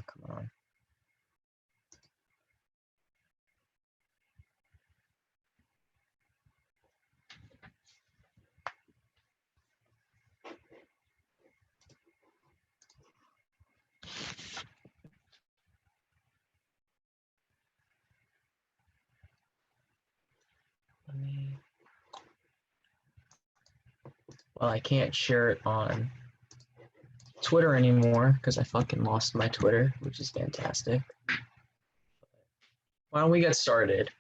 come on. Well, I can't share it on Twitter anymore because I fucking lost my Twitter, which is fantastic. Why don't we get started?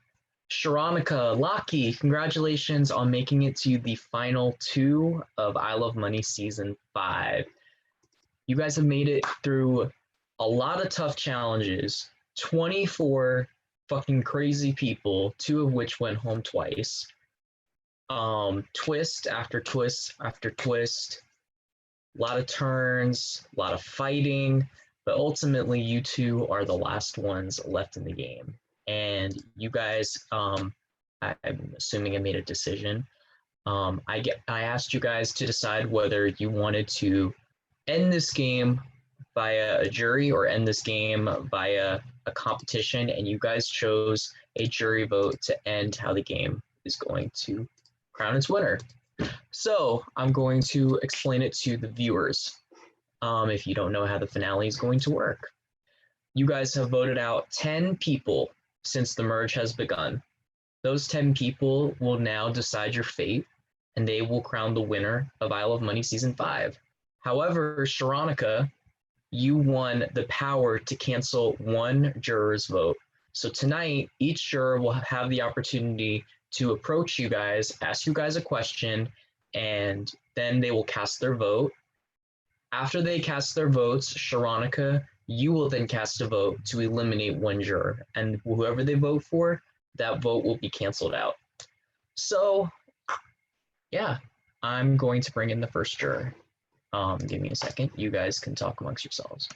Sharonica, Lockie, congratulations on making it to the final 2 of I Love Money Season 5. You guys have made it through a lot of tough challenges, 24 fucking crazy people, 2 of which went home twice. Twist after twist after twist, a lot of turns, a lot of fighting, but ultimately you 2 are the last ones left in the game. And you guys, I'm assuming I made a decision. I asked you guys to decide whether you wanted to end this game via a jury or end this game via a competition, and you guys chose a jury vote to end how the game is going to crown its winner. So I'm going to explain it to the viewers if you don't know how the finale is going to work. You guys have voted out 10 people since the merge has begun. Those 10 people will now decide your fate, and they will crown the winner of I Love Money Season 5. However, Sharonica, you won the power to cancel one juror's vote. So tonight, each juror will have the opportunity to approach you guys, ask you guys a question, and then they will cast their vote. After they cast their votes, Sharonica, you will then cast a vote to eliminate one juror, and whoever they vote for, that vote will be canceled out. So, yeah, I'm going to bring in the first juror. Give me a second. You guys can talk amongst yourselves.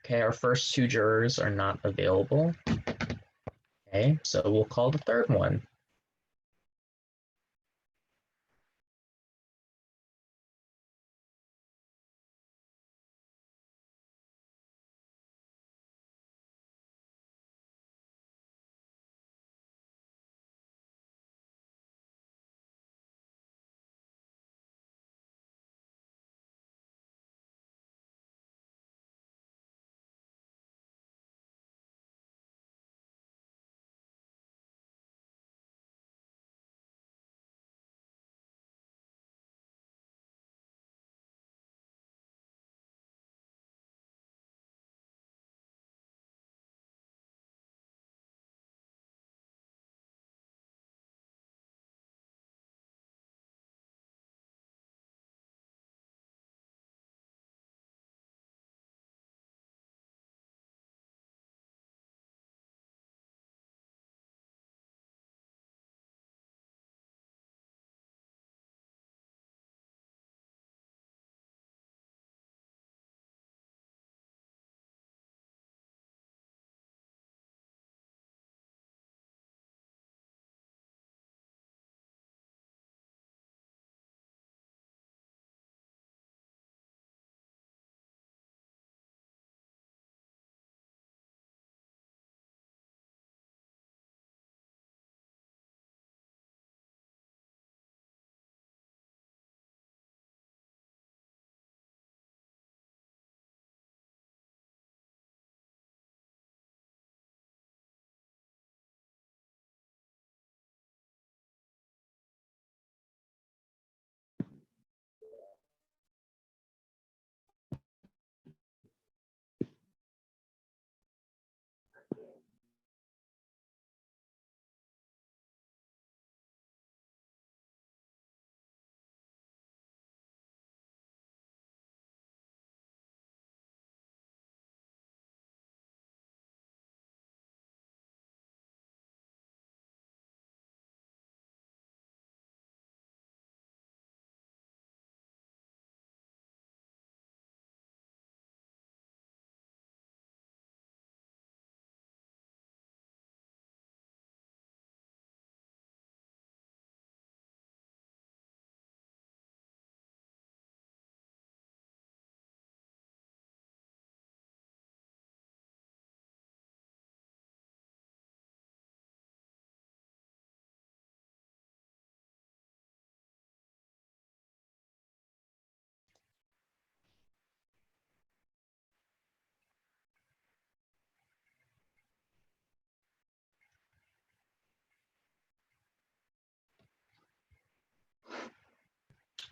Okay, our first two jurors are not available. Okay, so we'll call the third one.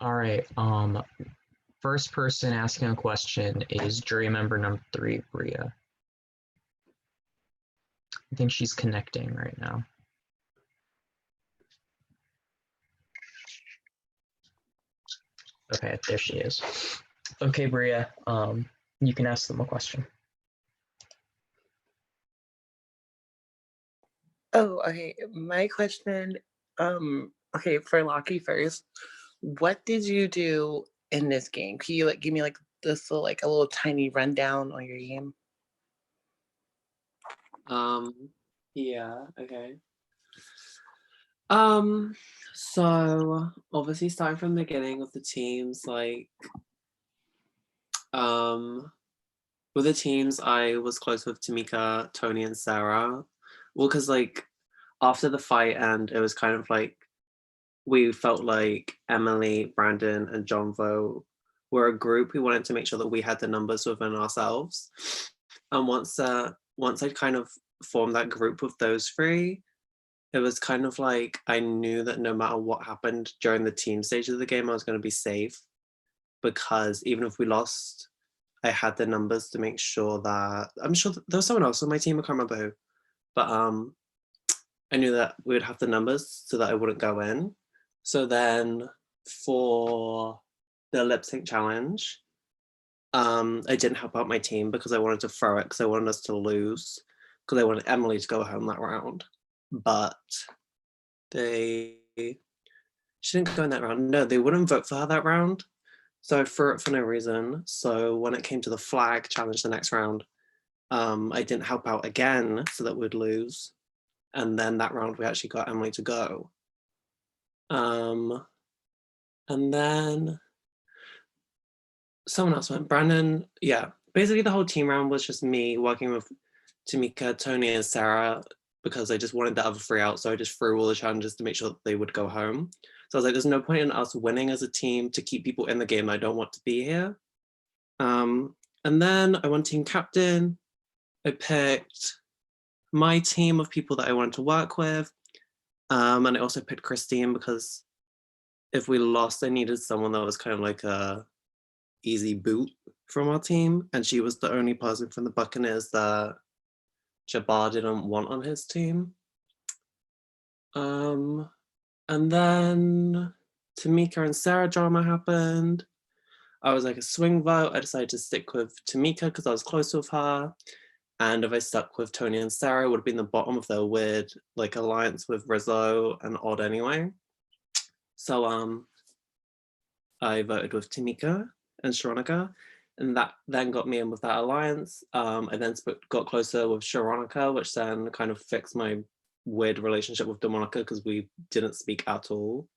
All right. First person asking a question is jury member number 3, Bria. I think she's connecting right now. Okay, there she is. Okay, Bria, you can ask them a question. Oh, okay. My question, okay, for Lockie first, what did you do in this game? Can you give me this little a little tiny rundown on your game? Yeah, okay. So obviously starting from the beginning of the teams, with the teams I was close with Tamika, Tony, and Sarah. Well, because after the fight and it was kind of we felt like Emily, Brandon, and John Vo were a group who wanted to make sure that we had the numbers within ourselves. And once I kind of formed that group with those three, it was kind of I knew that no matter what happened during the team stage of the game, I was going to be safe, because even if we lost, I had the numbers to make sure that I'm sure there was someone else on my team, I can't remember who, but I knew that we would have the numbers so that I wouldn't go in. So then for the lip sync challenge, I didn't help out my team because I wanted to throw it because I wanted us to lose, because I wanted Emily to go home that round. But she didn't go in that round. No, they wouldn't vote for her that round. So I threw it for no reason. So when it came to the flag challenge the next round, I didn't help out again so that we'd lose. And then that round we actually got Emily to go. And then someone else went, Brandon, yeah. Basically the whole team round was just me working with Tamika, Tony, and Sarah because I just wanted the other 3 out. So I just threw all the challenges to make sure that they would go home. So I was like, there's no point in us winning as a team to keep people in the game I don't want to be here. And then I won team captain. I picked my team of people that I wanted to work with. And I also picked Christine because if we lost, I needed someone that was kind of like a easy boot from our team. And she was the only person from the Buccaneers that Jabbar didn't want on his team. And then Tamika and Sarah drama happened. I was like a swing vote. I decided to stick with Tamika because I was close with her. And if I stuck with Tony and Sarah, it would have been the bottom of their weird like alliance with Rizzo and Odd anyway. So I voted with Tamika and Sharonica, and that then got me in with that alliance. I then got closer with Sharonica, which then kind of fixed my weird relationship with Demonica because we didn't speak at all.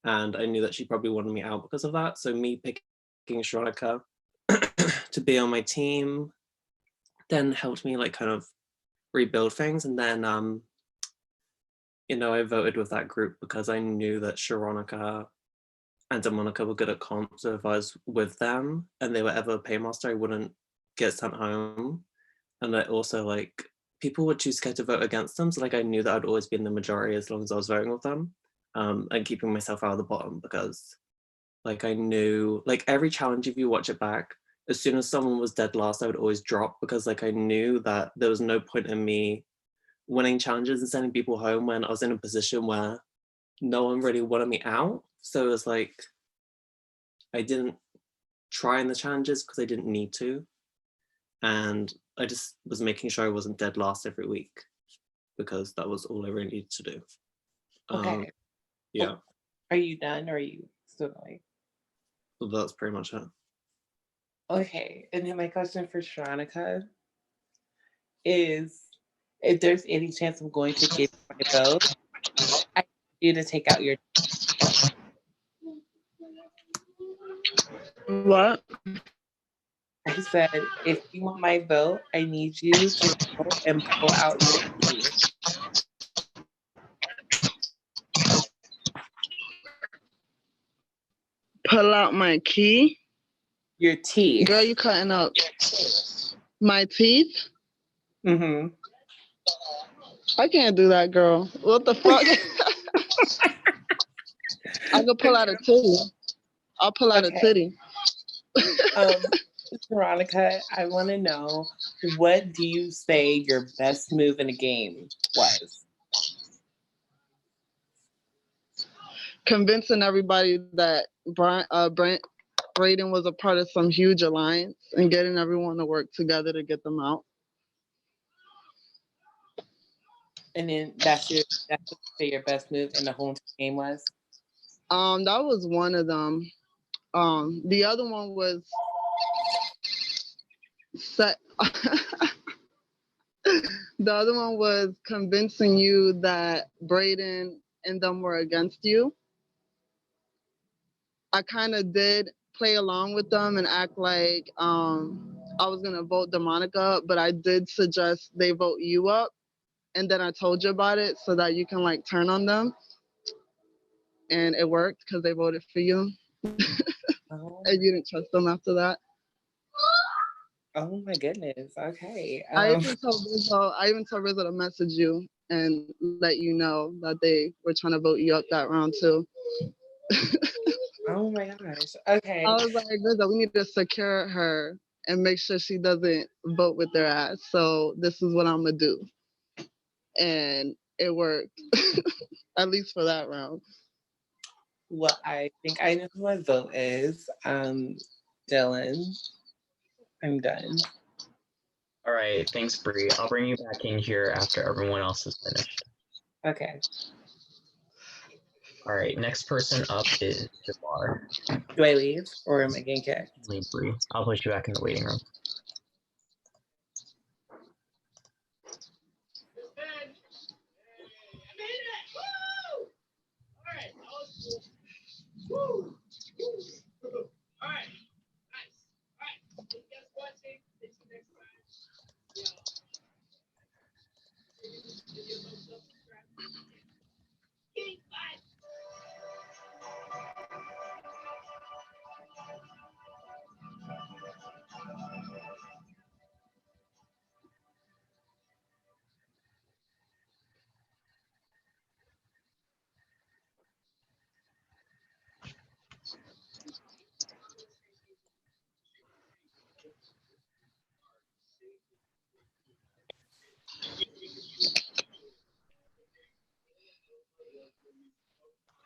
And I knew that she probably wanted me out because of that. So me picking Sharonica to be on my team then helped me like kind of rebuild things. And then, you know, I voted with that group because I knew that Sharonica and Demonica were good at comp. So if I was with them and they were ever a paymaster, I wouldn't get sent home. And I also like, people were too scared to vote against them. So like I knew that I'd always be in the majority as long as I was voting with them, and keeping myself out of the bottom because like I knew like every challenge, if you watch it back, as soon as someone was dead last, I would always drop because like I knew that there was no point in me winning challenges and sending people home when I was in a position where no one really wanted me out. So it was like, I didn't try in the challenges because I didn't need to. And I just was making sure I wasn't dead last every week because that was all I really needed to do. Okay. Yeah. Are you done or are you still going? So that's pretty much it. Okay. And then my question for Sharonica is if there's any chance I'm going to give my vote, I need you to take out your. What? I said, if you want my vote, I need you to go and pull out your tea. Pull out my key? Your teeth. Girl, you cutting up. My teeth? Mm-hmm. I can't do that, girl. What the fuck? I could pull out a titty. I'll pull out a titty. Veronica, I want to know, what do you say your best move in a game was? Convincing everybody that Brayden was a part of some huge alliance and getting everyone to work together to get them out. And then that's what you say your best move in the whole game was? That was one of them. The other one was set. The other one was convincing you that Brayden and them were against you. I kind of did play along with them and act like I was gonna vote Demonica, but I did suggest they vote you up, and then I told you about it so that you can like turn on them, and it worked because they voted for you, and you didn't trust them after that. Oh my goodness. Okay. I even told Rizzo to message you and let you know that they were trying to vote you up that round too. Oh my gosh. Okay. I was like, Rizzo, we need to secure her and make sure she doesn't vote with their ass. So this is what I'm gonna do. And it worked. At least for that round. Well, I think I know who my vote is. Dylan. I'm done. All right, thanks, Bree. I'll bring you back in here after everyone else is finished. Okay. All right, next person up is Jabbar. Do I leave or am I getting kicked? Leave, Bree. I'll put you back in the waiting room.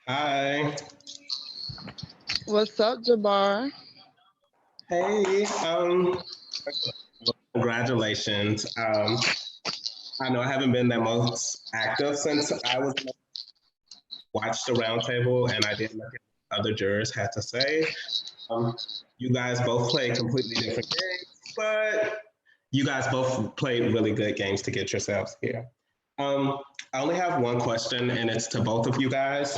Hi. What's up, Jabbar? Hey. Congratulations. I know I haven't been that most active since I was watched the roundtable, and I did look at what other jurors had to say. You guys both played completely different games, but you guys both played really good games to get yourselves here. I only have one question, and it's to both of you guys.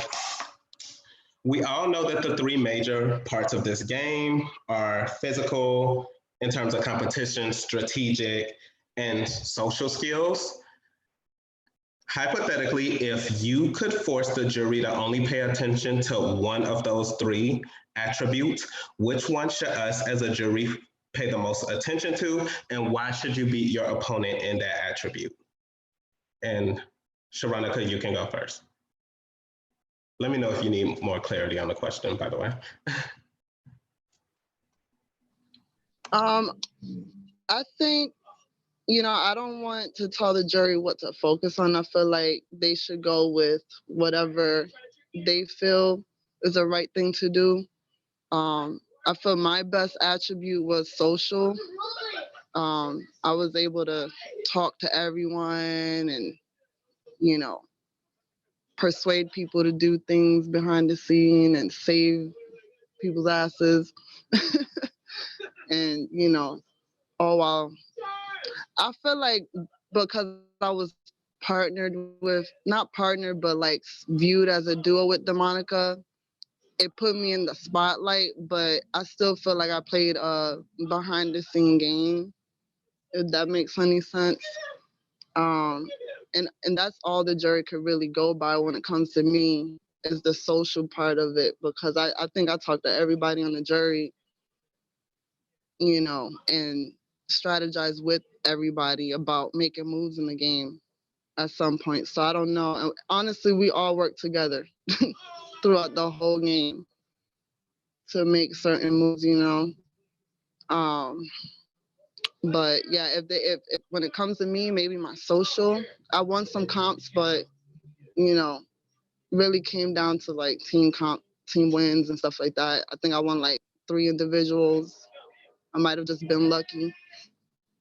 We all know that the three major parts of this game are physical, in terms of competition, strategic, and social skills. Hypothetically, if you could force the jury to only pay attention to one of those three attributes, which one should us as a jury pay the most attention to, and why should you beat your opponent in that attribute? And Sharonica, you can go first. Let me know if you need more clarity on the question, by the way. I think, I don't want to tell the jury what to focus on. I feel like they should go with whatever they feel is the right thing to do. I feel my best attribute was social. I was able to talk to everyone and, you know, persuade people to do things behind the scene and save people's asses. And, oh, wow. I feel like because I was partnered with, not partnered, but like viewed as a duo with Demonica, it put me in the spotlight, but I still feel like I played a behind the scene game, if that makes any sense. And that's all the jury could really go by when it comes to me, is the social part of it, because I think I talked to everybody on the jury, and strategize with everybody about making moves in the game at some point. So I don't know. And honestly, we all work together throughout the whole game to make certain moves. Um, but yeah, if when it comes to me, maybe my social, I won some comps, but you know, really came down to like team wins and stuff like that. I think I won like 3 individuals. I might have just been lucky.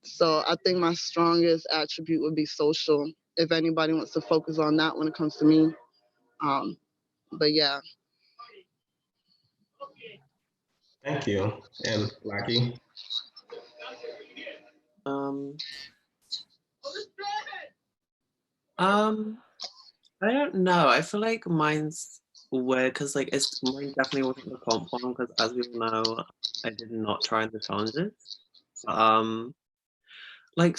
So I think my strongest attribute would be social. If anybody wants to focus on that when it comes to me. But yeah. Thank you. And Lucky? I don't know. I feel like mine's weird because like mine definitely wasn't the comp one because as we all know, I did not try in the challenges. Like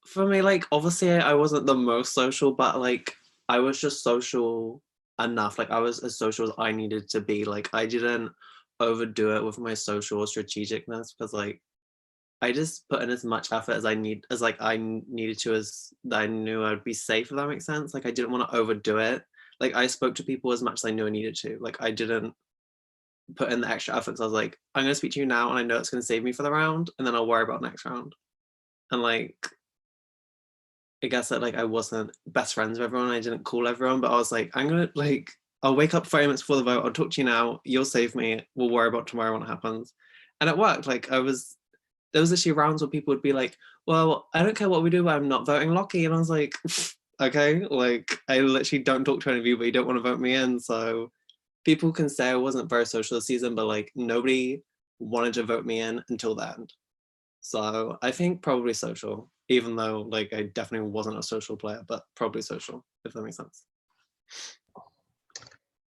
for me, like obviously I wasn't the most social, but like I was just social enough. Like I was as social as I needed to be. Like I didn't overdo it with my social strategicness because like I just put in as much effort as I needed to, as that I knew I'd be safe, if that makes sense. Like I didn't want to overdo it. Like I spoke to people as much as I knew I needed to. Like I didn't put in the extra effort. So I was like, I'm gonna speak to you now and I know it's gonna save me for the round and then I'll worry about next round. And like I guess that like I wasn't best friends with everyone. I didn't call everyone, but I was like, I'll wake up 30 minutes before the vote. I'll talk to you now. You'll save me. We'll worry about tomorrow when it happens. And it worked. Like there was actually rounds where people would be like, well, I don't care what we do, but I'm not voting Lockie. And I was like, okay, like I literally don't talk to any of you, but you don't want to vote me in. So people can say I wasn't very social this season, but like nobody wanted to vote me in until the end. So I think probably social, even though like I definitely wasn't a social player, but probably social, if that makes sense.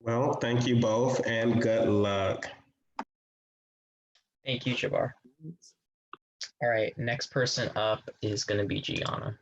Well, thank you both and good luck. Thank you, Jabbar. All right, next person up is going to be Gianna.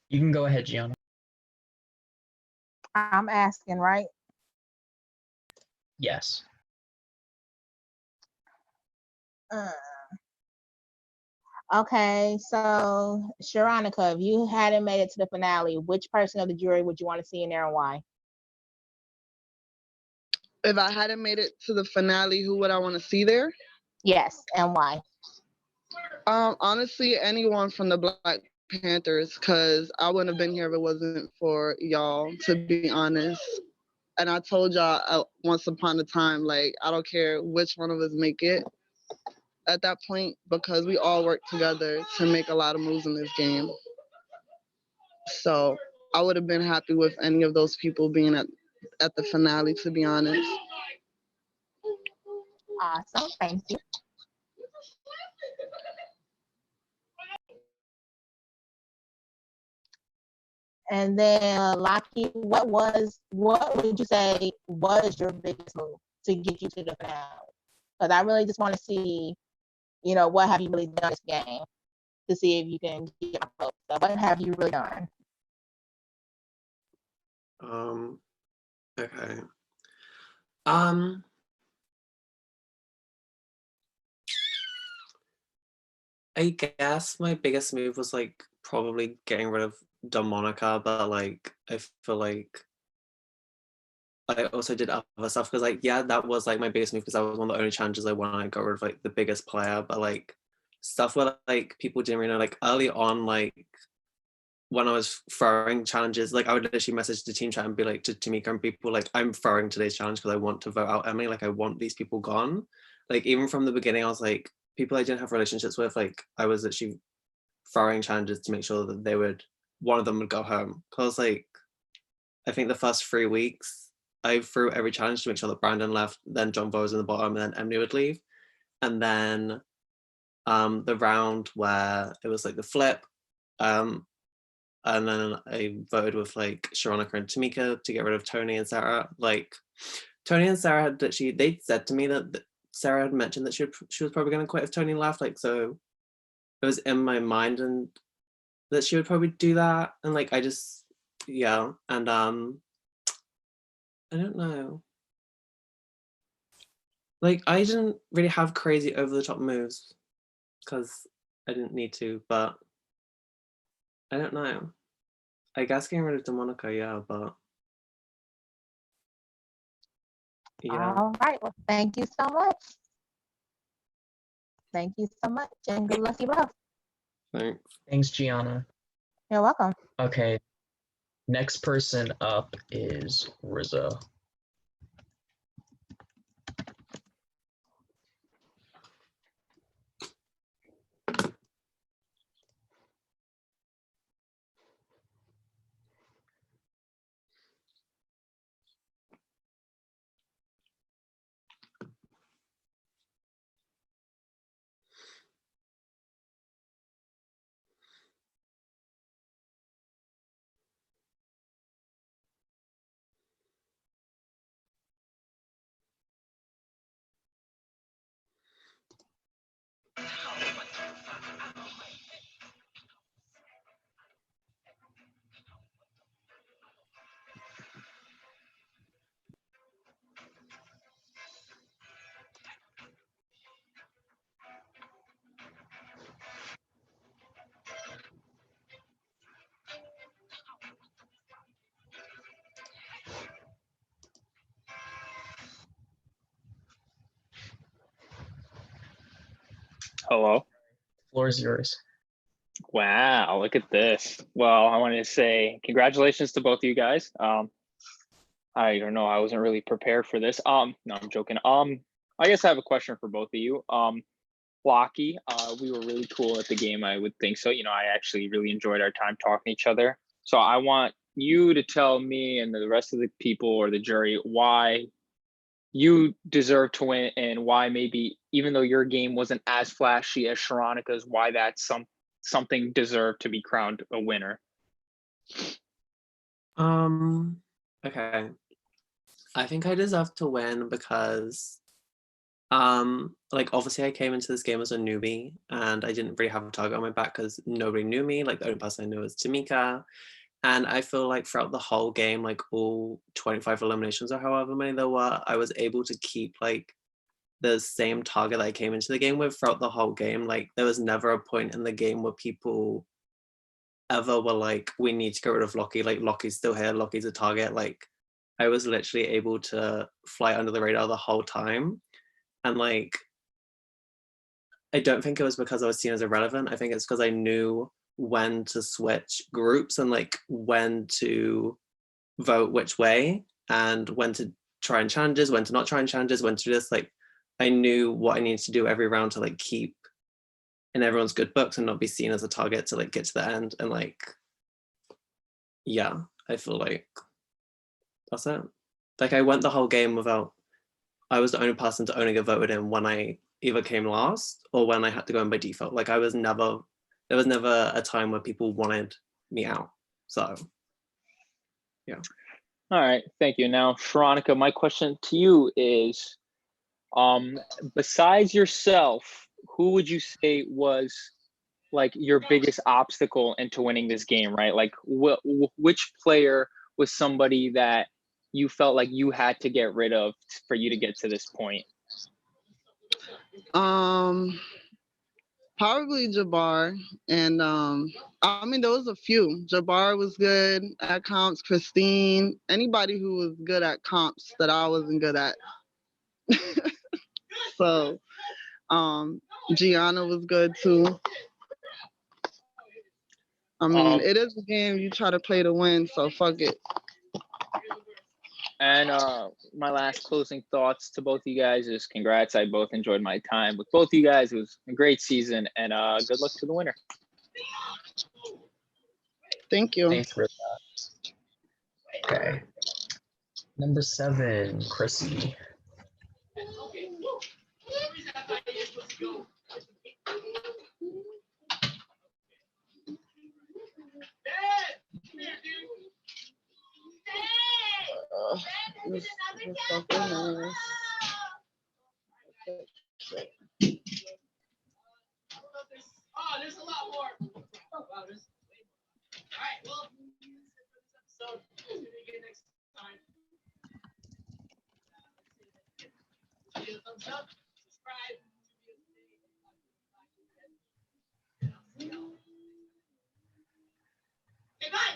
You can go ahead, Gianna. I'm asking, right? Yes. Uh, okay, so Sharonica, if you hadn't made it to the finale, which person of the jury would you want to see in there and why? If I hadn't made it to the finale, who would I want to see there? Yes, and why? Honestly, anyone from the Black Panthers, because I wouldn't have been here if it wasn't for y'all, to be honest. And I told y'all once upon a time, like, I don't care which one of us make it at that point, because we all work together to make a lot of moves in this game. So I would have been happy with any of those people being at the finale, to be honest. Awesome, thank you. And then Lockie, what would you say was your biggest move to get you to the finale? Because I really just want to see, what have you really done this game to see if you can get my vote. So what have you really done? Okay. I guess my biggest move was like probably getting rid of Monica, but like I feel like I also did other stuff because like yeah, that was like my biggest move because that was one of the only challenges I won. I got rid of like the biggest player, but like stuff where like people didn't really know, like early on, like when I was throwing challenges, like I would literally message the team chat and be like to Tamika and people like, I'm throwing today's challenge because I want to vote out Emily. Like I want these people gone. Like even from the beginning, I was like, people I didn't have relationships with, like I was actually throwing challenges to make sure that one of them would go home. Cause like, I think the first 3 weeks, I threw every challenge to make sure that Brandon left, then John Vo was in the bottom, and then Emily would leave. And then the round where it was like the flip, and then I voted with like Sharonica and Tamika to get rid of Tony and Sarah. Like Tony and Sarah had they said to me that Sarah had mentioned that she was probably going to quit if Tony left. Like so, it was in my mind and that she would probably do that. And like I just yeah, and I don't know. Like I didn't really have crazy over the top moves because I didn't need to, but I don't know. I guess getting rid of Monica, yeah, but yeah. All right, well, thank you so much. Thank you so much, and good luck to you both. Thanks. Thanks, Gianna. You're welcome. Okay, next person up is Rizzo. Hello. Floor is yours. Wow, look at this. Well, I wanted to say congratulations to both of you guys. I don't know, I wasn't really prepared for this. No, I'm joking. I guess I have a question for both of you. Flocky, we were really cool at the game, I would think so. You know, I actually really enjoyed our time talking to each other. So I want you to tell me and the rest of the people or the jury why you deserve to win and why maybe even though your game wasn't as flashy as Sharonica's, why that's something deserved to be crowned a winner. Okay. I think I deserve to win because like obviously I came into this game as a newbie and I didn't really have a target on my back because nobody knew me. Like the only person I knew was Tamika. And I feel like throughout the whole game, like all 25 eliminations or however many there were, I was able to keep like the same target that I came into the game with throughout the whole game. Like there was never a point in the game where people ever were like, we need to get rid of Lockie, like Lockie's still here, Lockie's a target. Like I was literally able to fly under the radar the whole time. And like, I don't think it was because I was seen as irrelevant. I think it's because I knew when to switch groups and like when to vote which way and when to try and challenges, when to not try and challenges, when to just like, I knew what I needed to do every round to like keep in everyone's good books and not be seen as a target to like get to the end. And like, yeah, I feel like that's it. Like I went the whole game without, I was the only person to only get voted in when I either came last or when I had to go in by default. Like I was never, there was never a time where people wanted me out. So, yeah. All right, thank you. Now, Sharonica, my question to you is, besides yourself, who would you say was like your biggest obstacle into winning this game, right? Like which player was somebody that you felt like you had to get rid of for you to get to this point? Probably Jabbar. And I mean, there was a few. Jabbar was good at comps, Christine, anybody who was good at comps that I wasn't good at. So Gianna was good too. I mean, it is a game you try to play to win, so fuck it. And my last closing thoughts to both of you guys is congrats. I both enjoyed my time with both of you guys. It was a great season, and good luck to the winner. Thank you. Thanks for that. Okay. Number 7, Chrissy. This fucking ass. Oh, there's a lot more. Oh, wow, there's way more. All right, well, so tune in next time. Give it a thumbs up, subscribe. Okay, bye.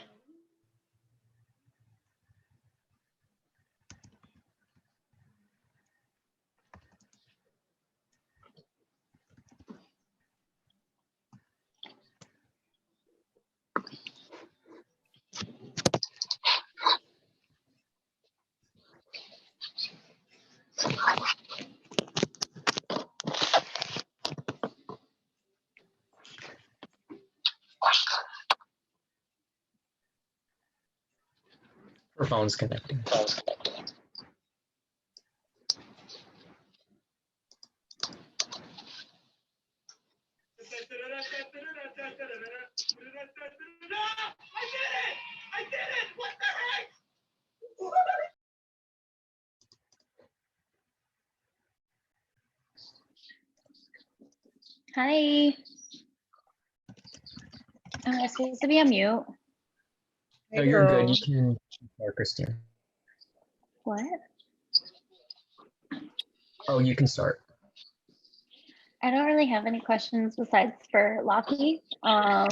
Her phone's connecting. I did it! What the heck? Hi. Am I supposed to be on mute? No, you're good. You can start, Christine. What? Oh, you can start. I don't really have any questions besides for Lockie. I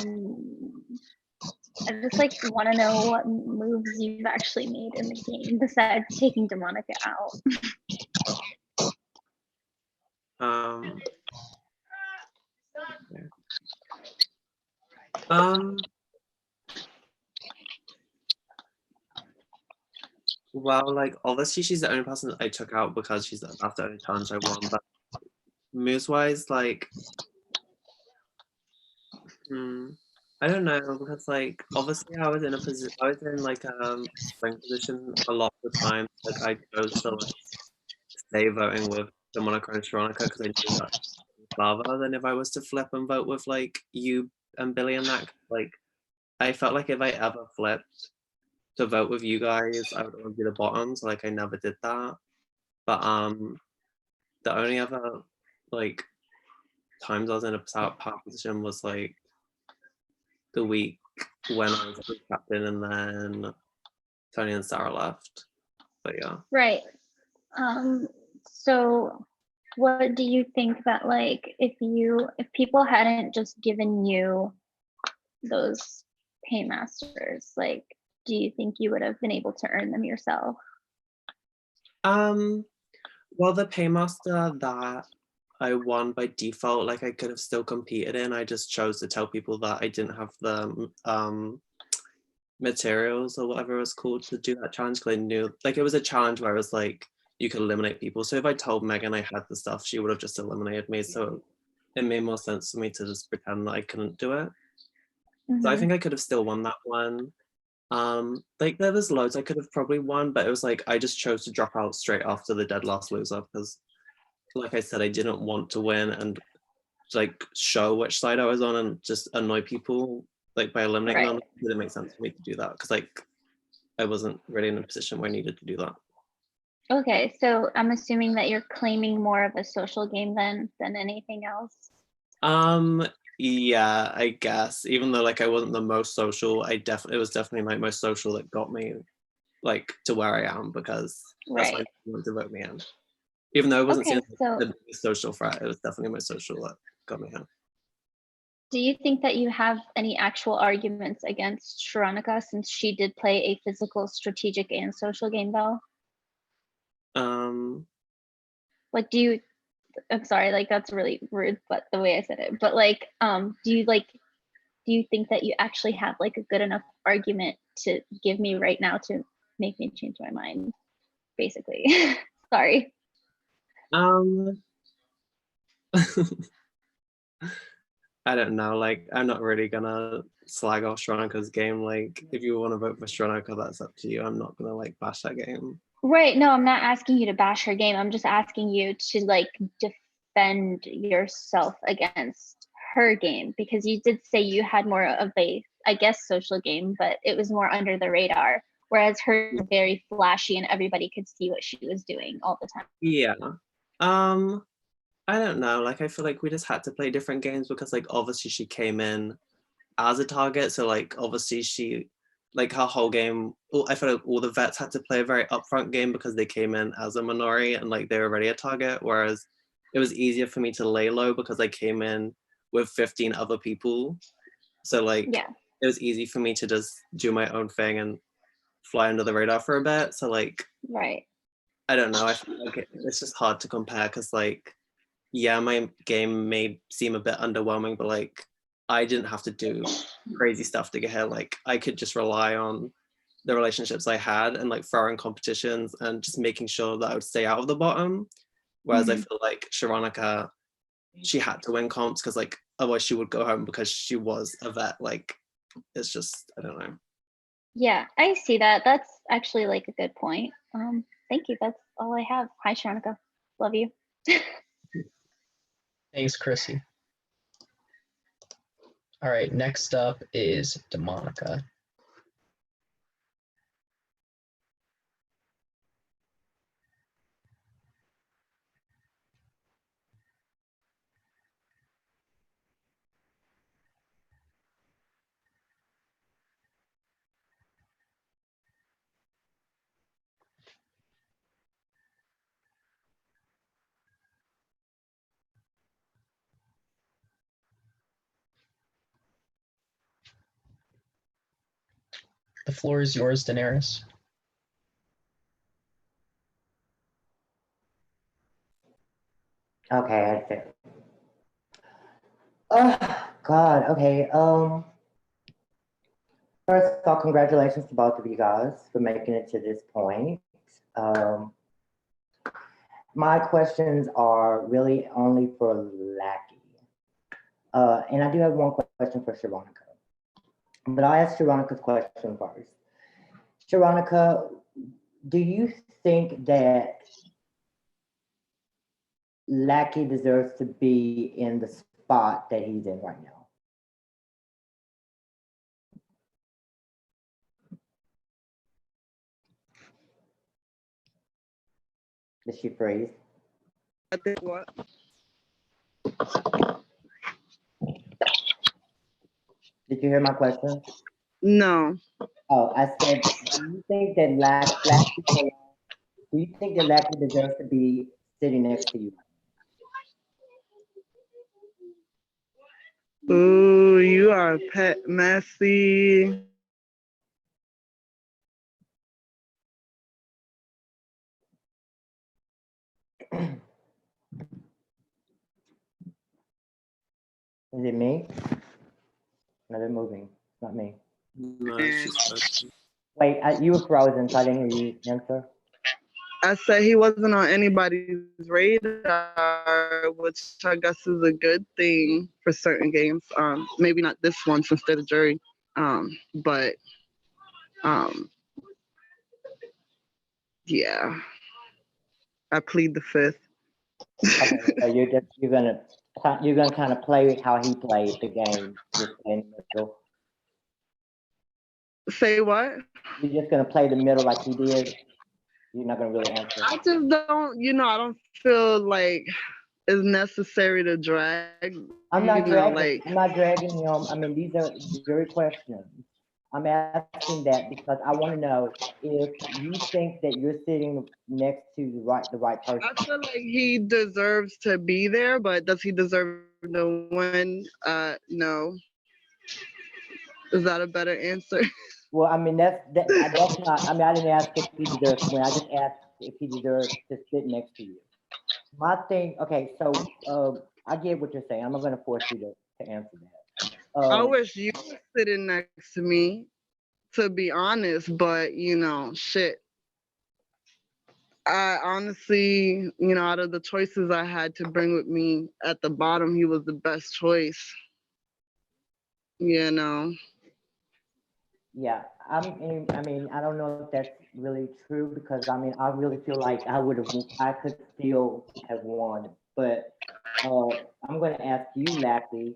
just like want to know what moves you've actually made in the game besides taking Demonica out. Um, well, like obviously she's the only person that I took out because that's the only challenge I won. But moves-wise, like, I don't know because like obviously I was in a position, I was in like strength position a lot of the time. Like I chose to like stay voting with the Monaco and Veronica because I knew that lava than if I was to flip and vote with like you and Billy and that. Like I felt like if I ever flipped to vote with you guys, I would always be the bottom. So like I never did that. But the only other like times I was in a power position was like the week when I was captain and then Tony and Sarah left. But yeah. Right. So what do you think that like if people hadn't just given you those paymasters, like do you think you would have been able to earn them yourself? Well, the paymaster that I won by default, like I could have still competed in. I just chose to tell people that I didn't have the materials or whatever it was called to do that challenge because I knew like it was a challenge where it was like you could eliminate people. So if I told Megan I had the stuff, she would have just eliminated me. So it made more sense for me to just pretend that I couldn't do it. So I think I could have still won that one. Like there was loads I could have probably won, but it was like I just chose to drop out straight after the dead last loser because like I said, I didn't want to win and like show which side I was on and just annoy people like by eliminating them. It didn't make sense for me to do that because like I wasn't really in a position where I needed to do that. Okay, so I'm assuming that you're claiming more of a social game than anything else. Yeah, I guess. Even though like I wasn't the most social, it was definitely my most social that got me like to where I am because that's why people wanted to vote me in. Even though it wasn't seen as the biggest social threat, it was definitely my social that got me in. Do you think that you have any actual arguments against Sharonica since she did play a physical, strategic, and social game though? Like I'm sorry, like that's really rude, but the way I said it, but like, do you think that you actually have like a good enough argument to give me right now to make me change my mind, basically? Sorry. I don't know, like I'm not really gonna slag off Shronica's game. Like if you want to vote for Shronica, that's up to you. I'm not gonna like bash that game. Right. No, I'm not asking you to bash her game. I'm just asking you to like defend yourself against her game because you did say you had more of a, I guess, social game, but it was more under the radar. Whereas her was very flashy and everybody could see what she was doing all the time. Yeah. I don't know. Like I feel like we just had to play different games because like obviously she came in as a target. So like obviously she like her whole game, I feel like all the vets had to play a very upfront game because they came in as a minority and like they were already a target. Whereas it was easier for me to lay low because I came in with 15 other people. So like it was easy for me to just do my own thing and fly under the radar for a bit. So like I don't know. I feel like it's just hard to compare because like yeah, my game may seem a bit underwhelming, but like I didn't have to do crazy stuff to get here. Like I could just rely on the relationships I had and like throwing competitions and just making sure that I would stay out of the bottom. Whereas I feel like Sharonica, she had to win comps because like otherwise she would go home because she was a vet. Like it's just, I don't know. Yeah, I see that. That's actually like a good point. Thank you. That's all I have. Hi, Sharonica. Love you. Thanks, Chrissy. All right, next up is Demonica. The floor is yours, Daenerys. Okay, I think. Oh God. Okay. First of all, congratulations to both of you guys for making it to this point. My questions are really only for Lackey. And I do have one question for Sharonica. But I'll ask Sharonica's question first. Sharonica, do you think that Lackey deserves to be in the spot that he's in right now? Did she freeze? I think what? Did you hear my question? No. Oh, I said, do you think that Lackey deserves to be sitting next to you? Ooh, you are pet messy. Is it me? No, they're moving. It's not me. No, she's frozen. Wait, you were frozen, so I didn't hear you answer. I said he wasn't on anybody's radar, which I guess is a good thing for certain games. Maybe not this one since they're the jury. But yeah, I plead the fifth. Okay, so you're gonna kind of play with how he played the game, just in the middle. Say what? You're just gonna play the middle like he did. You're not gonna really answer. I just don't, I don't feel like it's necessary to drag. I'm not dragging. Like, I'm not dragging him. I mean, these are jury questions. I'm asking that because I want to know if you think that you're sitting next to the right person. I feel like he deserves to be there, but does he deserve to win? No. Is that a better answer? Well, I mean, that's not. I mean, I didn't ask if he deserves to win. I just asked if he deserves to sit next to you. My thing. Okay, so I get what you're saying. I'm not going to force you to answer that. I wish you were sitting next to me, to be honest, but shit. I honestly, out of the choices I had to bring with me at the bottom, he was the best choice. Yeah, I mean, I don't know if that's really true because I mean, I really feel like I could still have won, but I'm going to ask you, Lackey.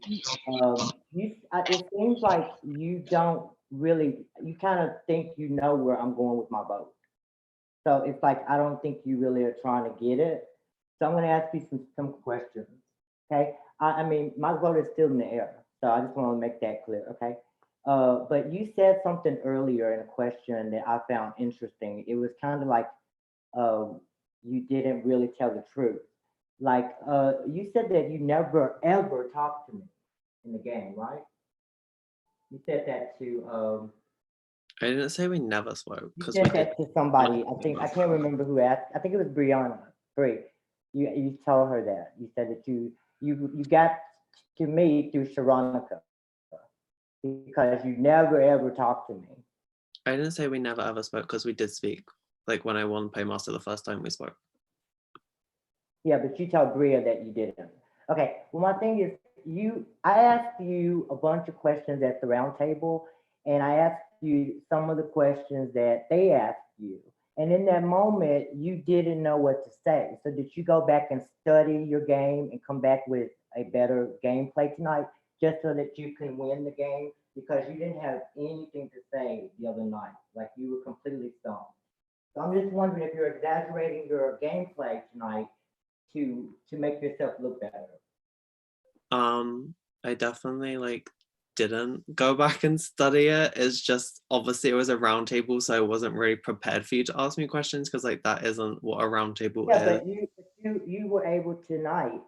It seems like you don't really, you kind of think you know where I'm going with my vote. So it's like I don't think you really are trying to get it. So I'm going to ask you some questions. Okay, I mean, my vote is still in the air, so I just want to make that clear. Okay. But you said something earlier in a question that I found interesting. It was kind of like you didn't really tell the truth. Like you said that you never ever talked to me in the game, right? You said that to I didn't say we never spoke you because said we did. that to somebody. I can't remember who asked. I think it was Brianna. Bree. You told her that. You said that you got to me through Sharonica because you never ever talked to me. I didn't say we never ever spoke because we did speak. Like when I won Paymaster the first time we spoke. Yeah, but you told Bria that you didn't. Okay, well, my thing is, I asked you a bunch of questions at the round table, and I asked you some of the questions that they asked you. And in that moment, you didn't know what to say. So did you go back and study your game and come back with a better gameplay tonight, just so that you can win the game? Because you didn't have anything to say the other night, like you were completely stumped. So I'm just wondering if you're exaggerating your gameplay tonight to make yourself look better. I definitely didn't go back and study it. It's just obviously it was a round table, so I wasn't really prepared for you to ask me questions because that isn't what a round table is. But you were able tonight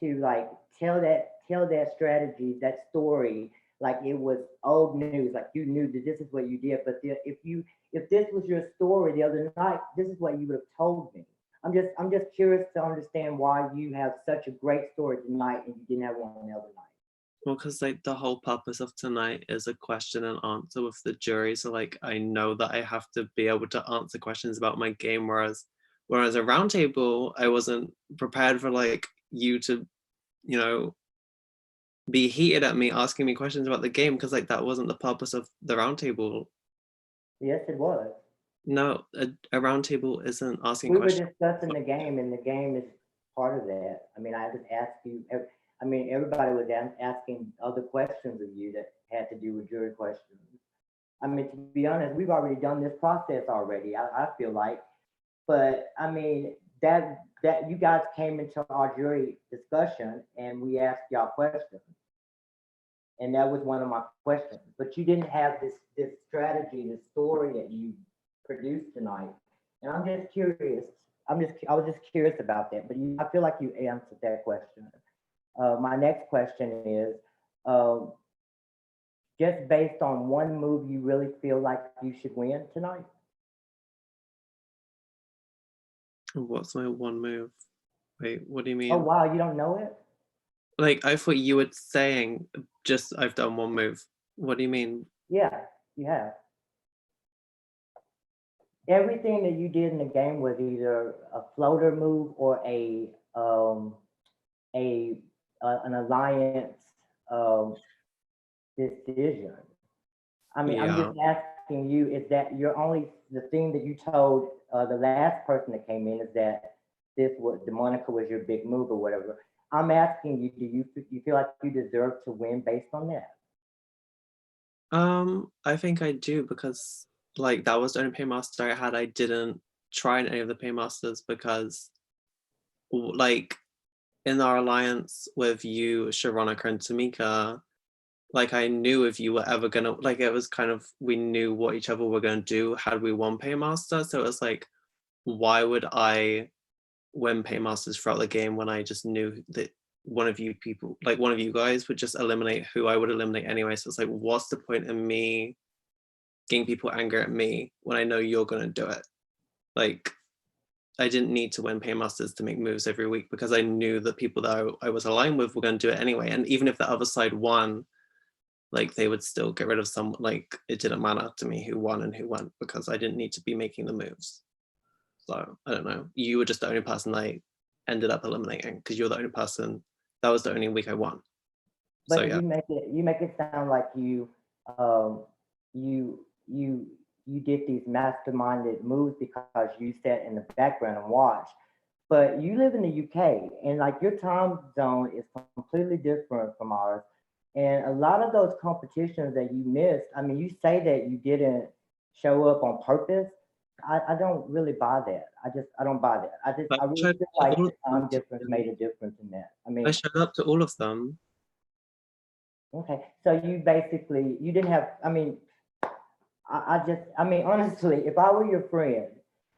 to tell that strategy, that story, like it was old news, like you knew that this is what you did. But if this was your story the other night, this is what you would have told me. I'm just curious to understand why you have such a great story tonight and you didn't have one the other night. Well, because like the whole purpose of tonight is a question and answer with the jury. So like I know that I have to be able to answer questions about my game, whereas a roundtable, I wasn't prepared for like you to, you know, be heated at me asking me questions about the game, because like that wasn't the purpose of the roundtable. Yes, it was. No, a roundtable isn't asking We were questions. discussing the game, and the game is part of that. I mean, I just asked you. I mean, everybody was asking other questions of you that had to do with jury questions. I mean, to be honest, we've already done this process already. I feel like, but I mean that you guys came into our jury discussion and we asked y'all questions, and that was one of my questions. But you didn't have this strategy, this story that you produced tonight, and I'm just curious. I was just curious about that. But I feel like you answered that question. My next question is, um, just based on one move, you really feel like you should win tonight? What's my one move? Wait, what do you mean? Oh wow, you don't know it? Like I thought you were saying just I've done one move. What do you mean? Yeah, you have. Everything that you did in the game was either a floater move or an alliance decision. I mean, I'm Yeah. just asking you, is that your only the thing that you told the last person that came in is that the Monica was your big move or whatever? I'm asking you, do you feel like you deserve to win based on that? I think I do, because like that was the only paymaster I had. I didn't try any of the paymasters because like in our alliance with you, Sharonica and Tamika, like I knew if you were ever gonna, like it was kind of, we knew what each other were gonna do had we won paymaster. So it was like, why would I win paymasters throughout the game when I just knew that one of you people, like one of you guys would just eliminate who I would eliminate anyway. So it's like, what's the point in me getting people angry at me when I know you're gonna do it? Like, I didn't need to win paymasters to make moves every week because I knew the people that I was aligned with were going to do it anyway. And even if the other side won, like they would still get rid of some, like it didn't matter to me who won and who went because I didn't need to be making the moves. So I don't know. You were just the only person I ended up eliminating because you're the only person, that was the only week I won. But So yeah. you make it sound like you did these masterminded moves because you sat in the background and watched. But you live in the UK, and like your time zone is completely different from ours. And a lot of those competitions that you missed, I mean, you say that you didn't show up on purpose. I don't really buy that. I don't buy that. I really feel like the time difference made a difference in that. I mean, I showed up to all of them. okay, so you basically you didn't have. I mean, I mean, honestly, if I were your friend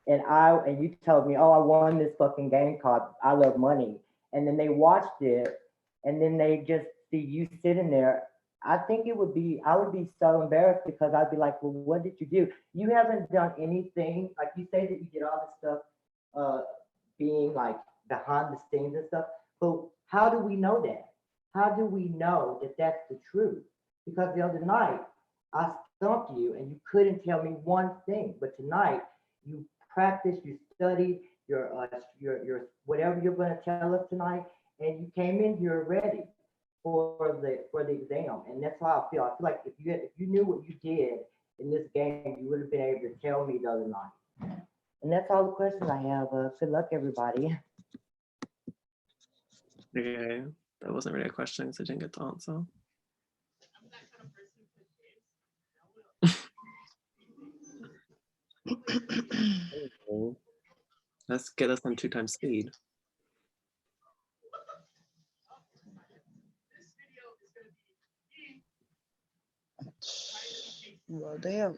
and you told me, oh, I won this fucking game called I Love Money, and then they watched it and then they just see you sitting there, I think I would be so embarrassed because I'd be like, well, what did you do? You haven't done anything. Like you say that you did all this stuff, being like behind the scenes and stuff, but how do we know that? How do we know that that's the truth? Because the other night, I stumped you and you couldn't tell me one thing. But tonight, you practiced, you studied your whatever you're going to tell us tonight, and you came in here ready for the exam. And that's how I feel. I feel like if you knew what you did in this game, you would have been able to tell me the other night. And that's all the questions I have. Good luck, everybody. Okay, that wasn't really a question because I didn't get to answer. Let's get us on 2 times speed. Well, damn.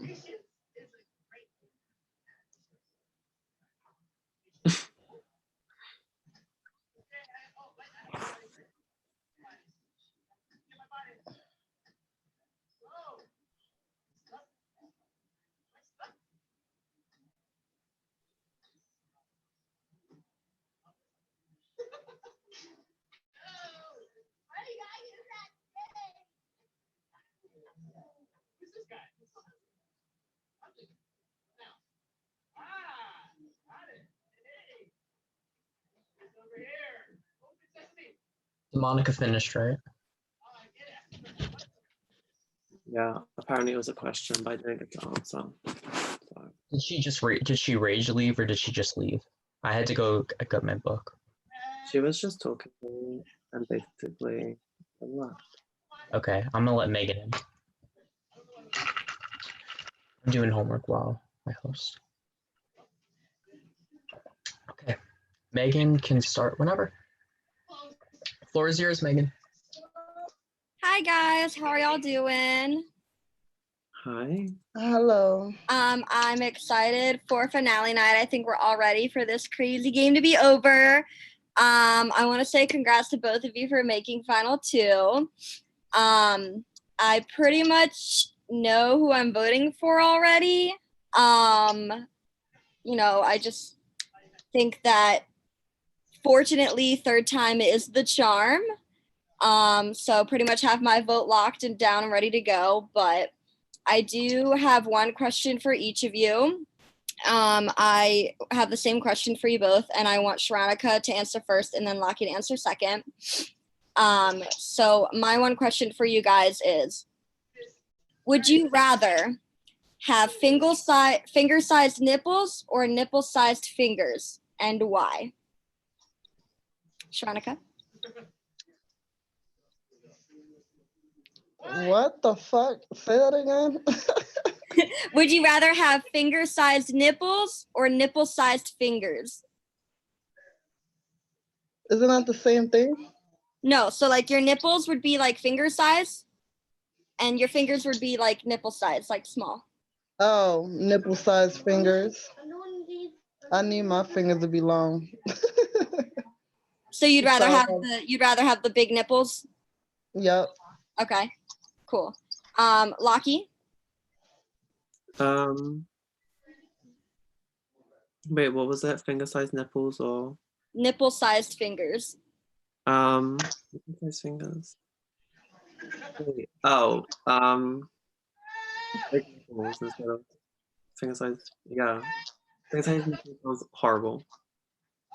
Monica finished, right? Yeah, apparently it was a question, but I didn't get to answer. So. Did she just did she rage leave or did she just leave? I had to go get my book. She was just talking to me and basically left. Okay, I'm gonna let Megan in. I'm doing homework while I host. Okay, Megan can start whenever. Floor is yours, Megan. Hi guys, how are y'all doing? Hi. Hello. I'm excited for finale night. I think we're all ready for this crazy game to be over. I want to say congrats to both of you for making final two. I pretty much know who I'm voting for already. You know, I just think that fortunately third time is the charm. So pretty much have my vote locked and down and ready to go, but I do have one question for each of you. I have the same question for you both, and I want Sharonica to answer first and then Lockie to answer second. So my one question for you guys is, would you rather have finger-sized nipples or nipple-sized fingers, and why? Sharonica? What the fuck? Say that again. Would you rather have finger-sized nipples or nipple-sized fingers? Isn't that the same thing? No, so like your nipples would be like finger size and your fingers would be like nipple size, like small. Oh, nipple sized fingers. I need my fingers to be long. So you'd rather So, have the big nipples? Yep. Okay, cool. Lockie? Wait, what was that? Finger-sized nipples or? Nipple-sized fingers. Nipple-sized fingers. Wait, oh, big nipples instead of finger-sized. Yeah, finger-sized nipples sounds horrible.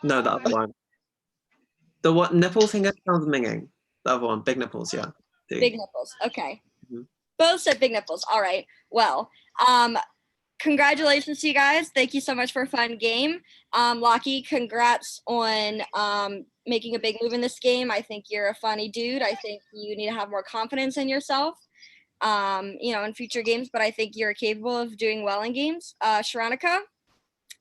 No, the other one. The what? Nipple finger sounds minging. The other one, big nipples. Yeah. Big nipples. Okay. Both said big nipples. All right. Well, congratulations to you guys. Thank you so much for a fun game. Lockie, congrats on making a big move in this game. I think you're a funny dude. I think you need to have more confidence in yourself, you know, in future games, but I think you're capable of doing well in games. Sharonica,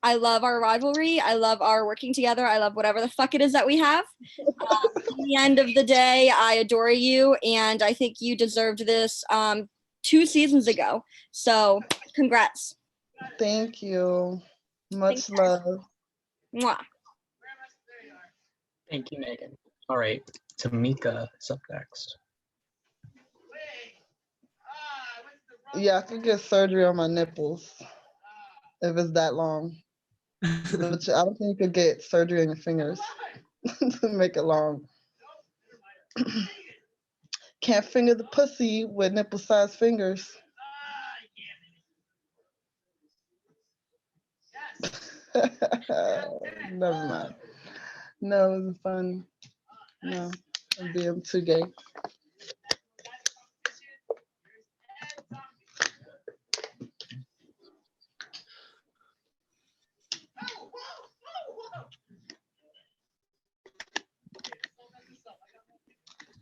I love our rivalry. I love our working together. I love whatever the fuck it is that we have. In the end of the day, I adore you, and I think you deserved this 2 seasons ago. So congrats. Thank you. Much love. Mwah. Thank you, Megan. All right, Tamika is up next. Yeah, I could get surgery on my nipples if it's that long. But I don't think you could get surgery on your fingers to make it long. Can't finger the pussy with nipple-sized fingers. Never mind. No, it was fun. No, I'm being too gay.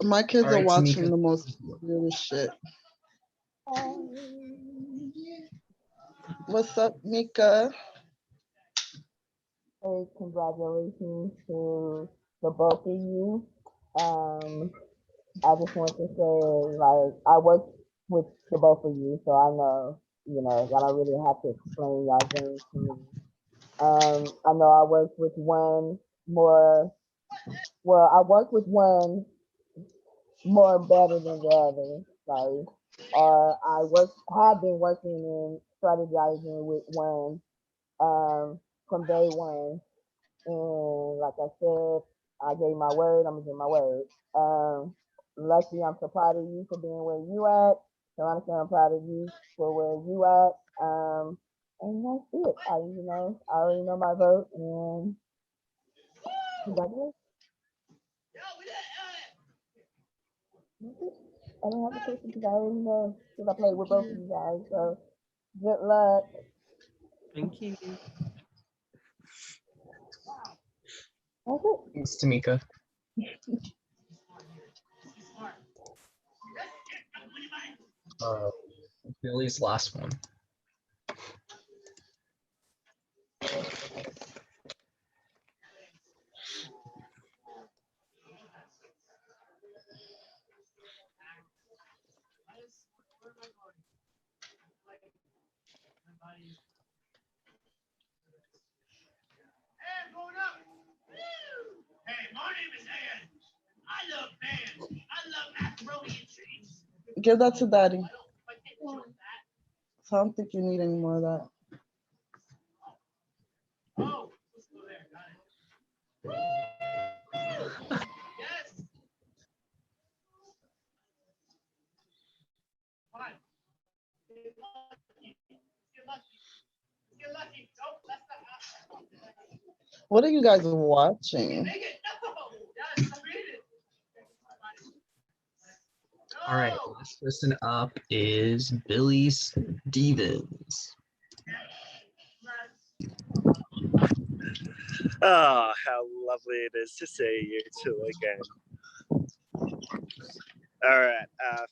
My kids All are right, watching Tamika. the most weirdest shit. What's up, Mika? Hey, congratulations to the both of you. I just want to say, like, I worked with the both of you, so I know, you know, I don't really have to explain y'all games to me. I know I worked with one more, well, I worked with one more better than the other, like, or have been working and strategizing with one from day one. And like I said, I gave my word, I'm gonna give my word. Lucky, I'm so proud of you for being where you at. Veronica, I'm proud of you for where you at. And that's it. I already know my vote, and congratulations. I don't have a question because I already know because I played with both of you guys. So good luck. Thank you. That's it. Thanks, Tamika. Uh, Billy's last one. Hey, I'm going up. Woo! Hey, my name is Ed. I love bands. I love macaroni and cheese. Give that to Daddy. I don't quite get that. So I don't think you need any more of that. Oh, let's go there. Got it. Yes. Fine. Get lucky. Get lucky. Get lucky. Nope, that's not. What are you guys watching? Make it. No. Yes, I made it. All right, last person up is Billy Stevens. Oh, how lovely it is to see you two again. All right,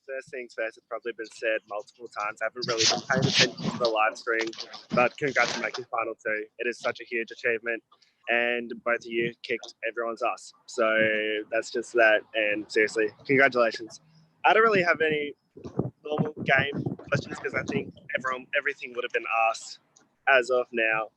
first things first, it's probably been said multiple times. I haven't really been paying attention to the live stream, but congrats on making final two. It is such a huge achievement, and both of you kicked everyone's ass. So that's just that, and seriously, congratulations. I don't really have any normal game questions because I think everything would have been asked as of now.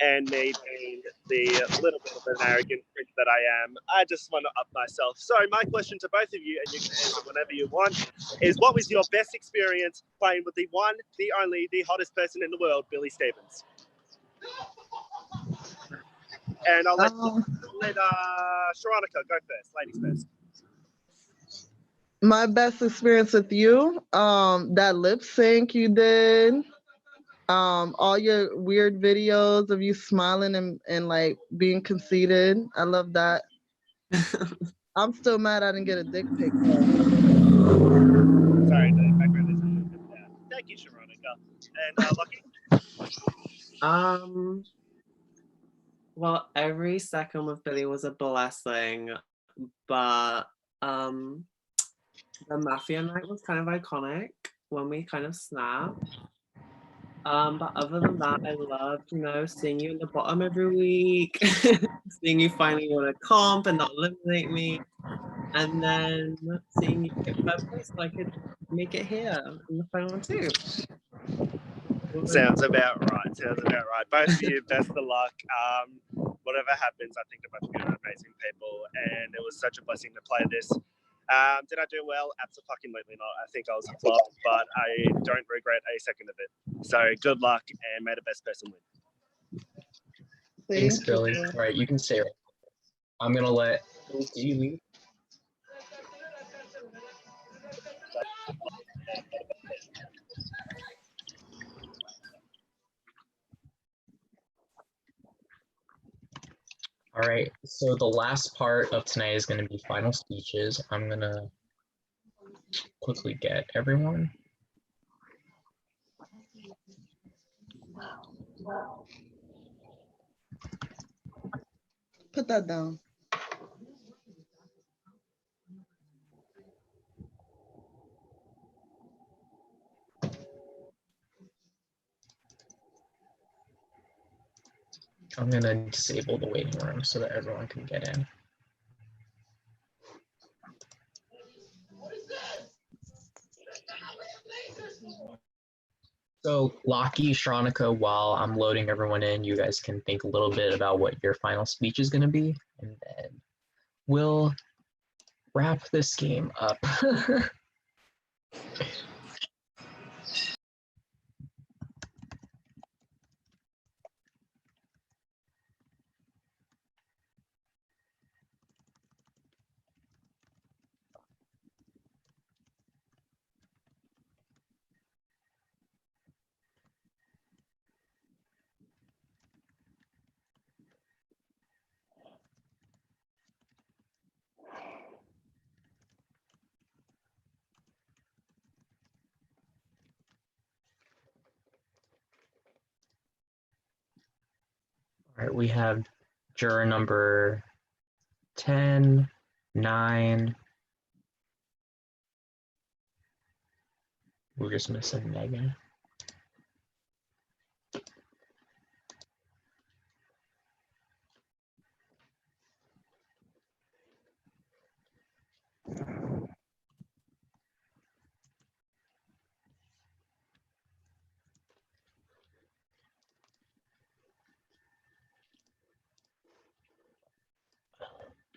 And me being the little bit of an arrogant prick that I am, I just want to up myself. So my question to both of you, and you can answer whenever you want, is what was your best experience playing with the one, the only, the hottest person in the world, Billy Stevens? And I'll let Sharonica go first, ladies first. My best experience with you, that lip sync you did, all your weird videos of you smiling and like being conceited. I love that. I'm still mad I didn't get a dick pic though. Sorry, the background is a little bit bad. Thank you, Sharonica. And Lucky? Well, every second with Billy was a blessing, but the Mafia night was kind of iconic when we kind of snapped. But other than that, I loved, seeing you in the bottom every week, seeing you finally want to comp and not eliminate me, and then seeing you get first place so I could make it here in the final two. Sounds about right. Both of you, best of luck. Whatever happens, I think the both of you are amazing people, and it was such a blessing to play this. Did I do well? Absolutely not. I think I was a flop, but I don't regret a second of it. So good luck, and may the best person win. Thanks, Billy. All right, you can say it. I'm gonna let. Did you leave? All right, so the last part of tonight is going to be final speeches. I'm going to quickly get everyone. Put that down. I'm going to disable the waiting room so that everyone can get in. So Lockie, Sharonica, while I'm loading everyone in, you guys can think a little bit about what your final speech is going to be, and then we'll wrap this game up. All right, we have juror number 10, 9. We're just missing Megan.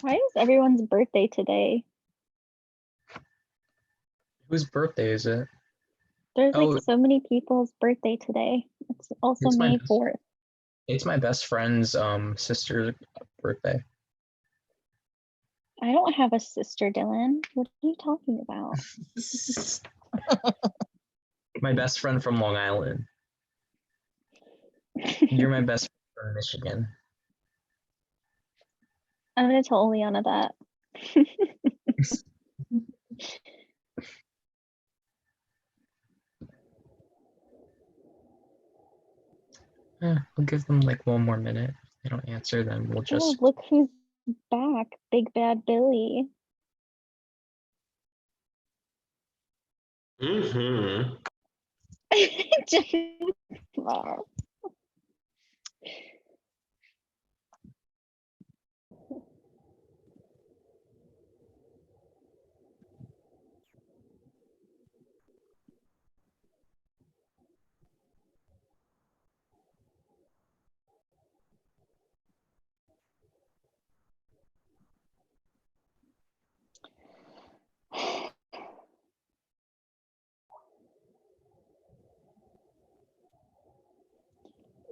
Why is everyone's birthday today? Whose birthday is it? There's Oh. like so many people's birthday today. It's also It's my May best- 4th. It's my best friend's sister's birthday. I don't have a sister, Dylan. What are you talking about? My best friend from Long Island. You're my best friend from Michigan. I'm gonna tell Liana that. We'll give them like one more minute. If they don't answer, then we'll Oh, just. look who's back. Big Bad Billy. Mm-hmm. Wow.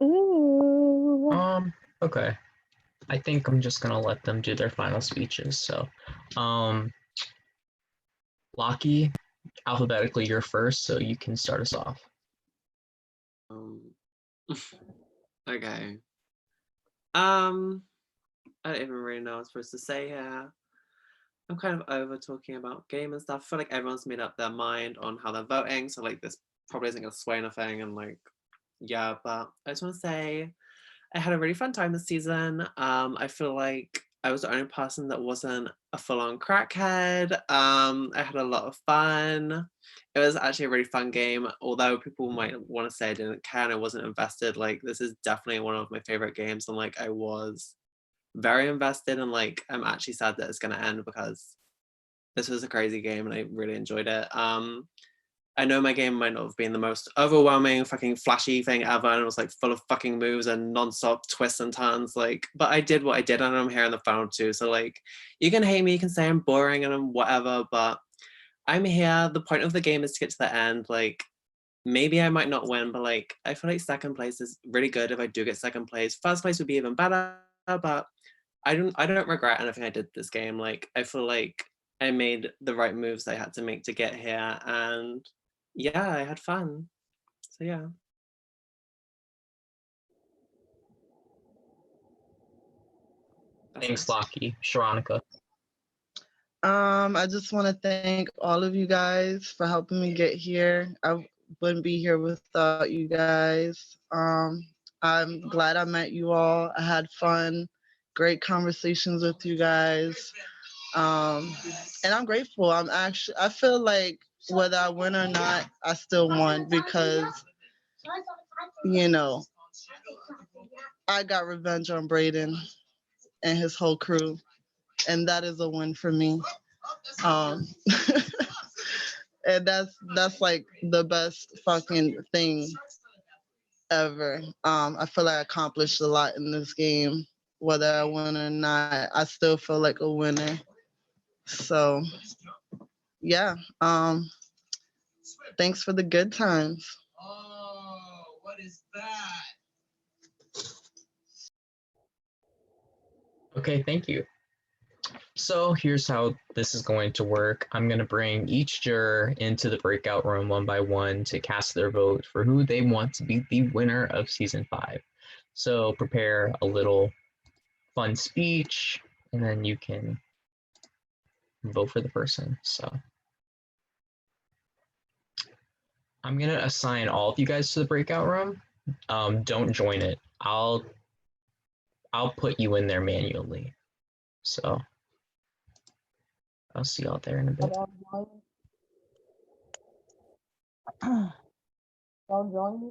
Ooh. Okay. I think I'm just gonna let them do their final speeches. So, Lockie, alphabetically, you're first, so you can start us off. Okay. I don't even really know what I'm supposed to say here. I'm kind of over talking about game and stuff. I feel like everyone's made up their mind on how they're voting, so like this probably isn't gonna sway anything. And like, yeah, but I just want to say I had a really fun time this season. I feel like I was the only person that wasn't a full-on crackhead. I had a lot of fun. It was actually a really fun game, although people might want to say I didn't care and I wasn't invested. Like, this is definitely one of my favorite games, and like I was very invested, and like I'm actually sad that it's gonna end because this was a crazy game and I really enjoyed it. I know my game might not have been the most overwhelming fucking flashy thing ever, and it was like full of fucking moves and non-stop twists and turns, like, but I did what I did and I'm here in the final two. So like, you can hate me, you can say I'm boring and I'm whatever, but I'm here. The point of the game is to get to the end. Like, maybe I might not win, but like I feel like second place is really good if I do get second place. First place would be even better, but I don't regret anything I did this game. Like, I feel like I made the right moves I had to make to get here, and yeah, I had fun. So yeah. Thanks, Lockie. Sharonica. I just want to thank all of you guys for helping me get here. I wouldn't be here without you guys. I'm glad I met you all. I had fun, great conversations with you guys. And I'm grateful. I feel like whether I win or not, I still won because, you know, I got revenge on Braden and his whole crew, and that is a win for me. Um, and that's like the best fucking thing ever. I feel like I accomplished a lot in this game. Whether I win or not, I still feel like a winner. So yeah. Thanks for the good times. Oh, what is that? Okay, thank you. So here's how this is going to work. I'm going to bring each juror into the breakout room one by one to cast their vote for who they want to be the winner of season 5. So prepare a little fun speech, and then you can vote for the person. So I'm going to assign all of you guys to the breakout room. Don't join it. I'll I'll put you in there manually. So I'll see y'all there in a bit. Don't join me.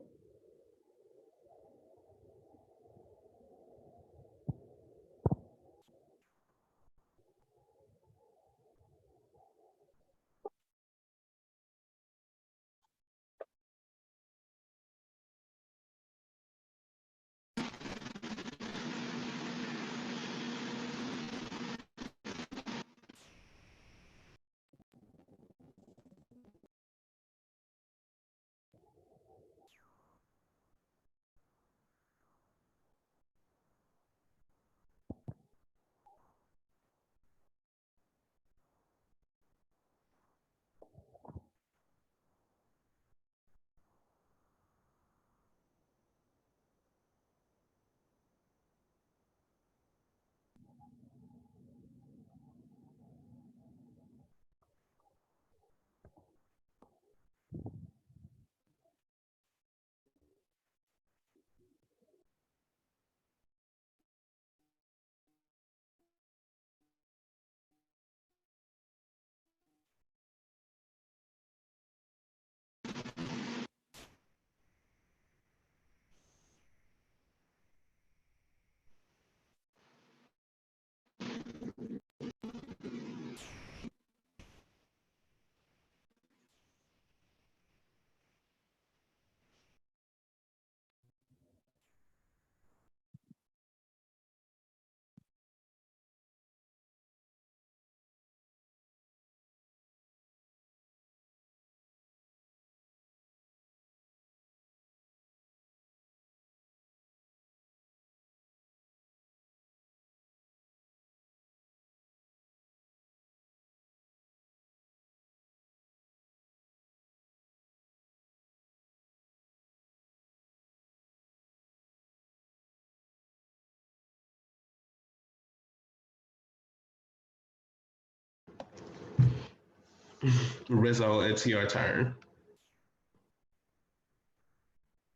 Rizzo, it's your turn.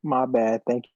My bad. Thank you.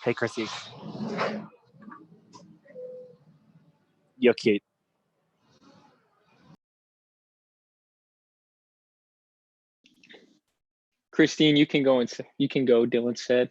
Hey, Chrissy. You're cute. Christine, you can go. You can go. Dylan said.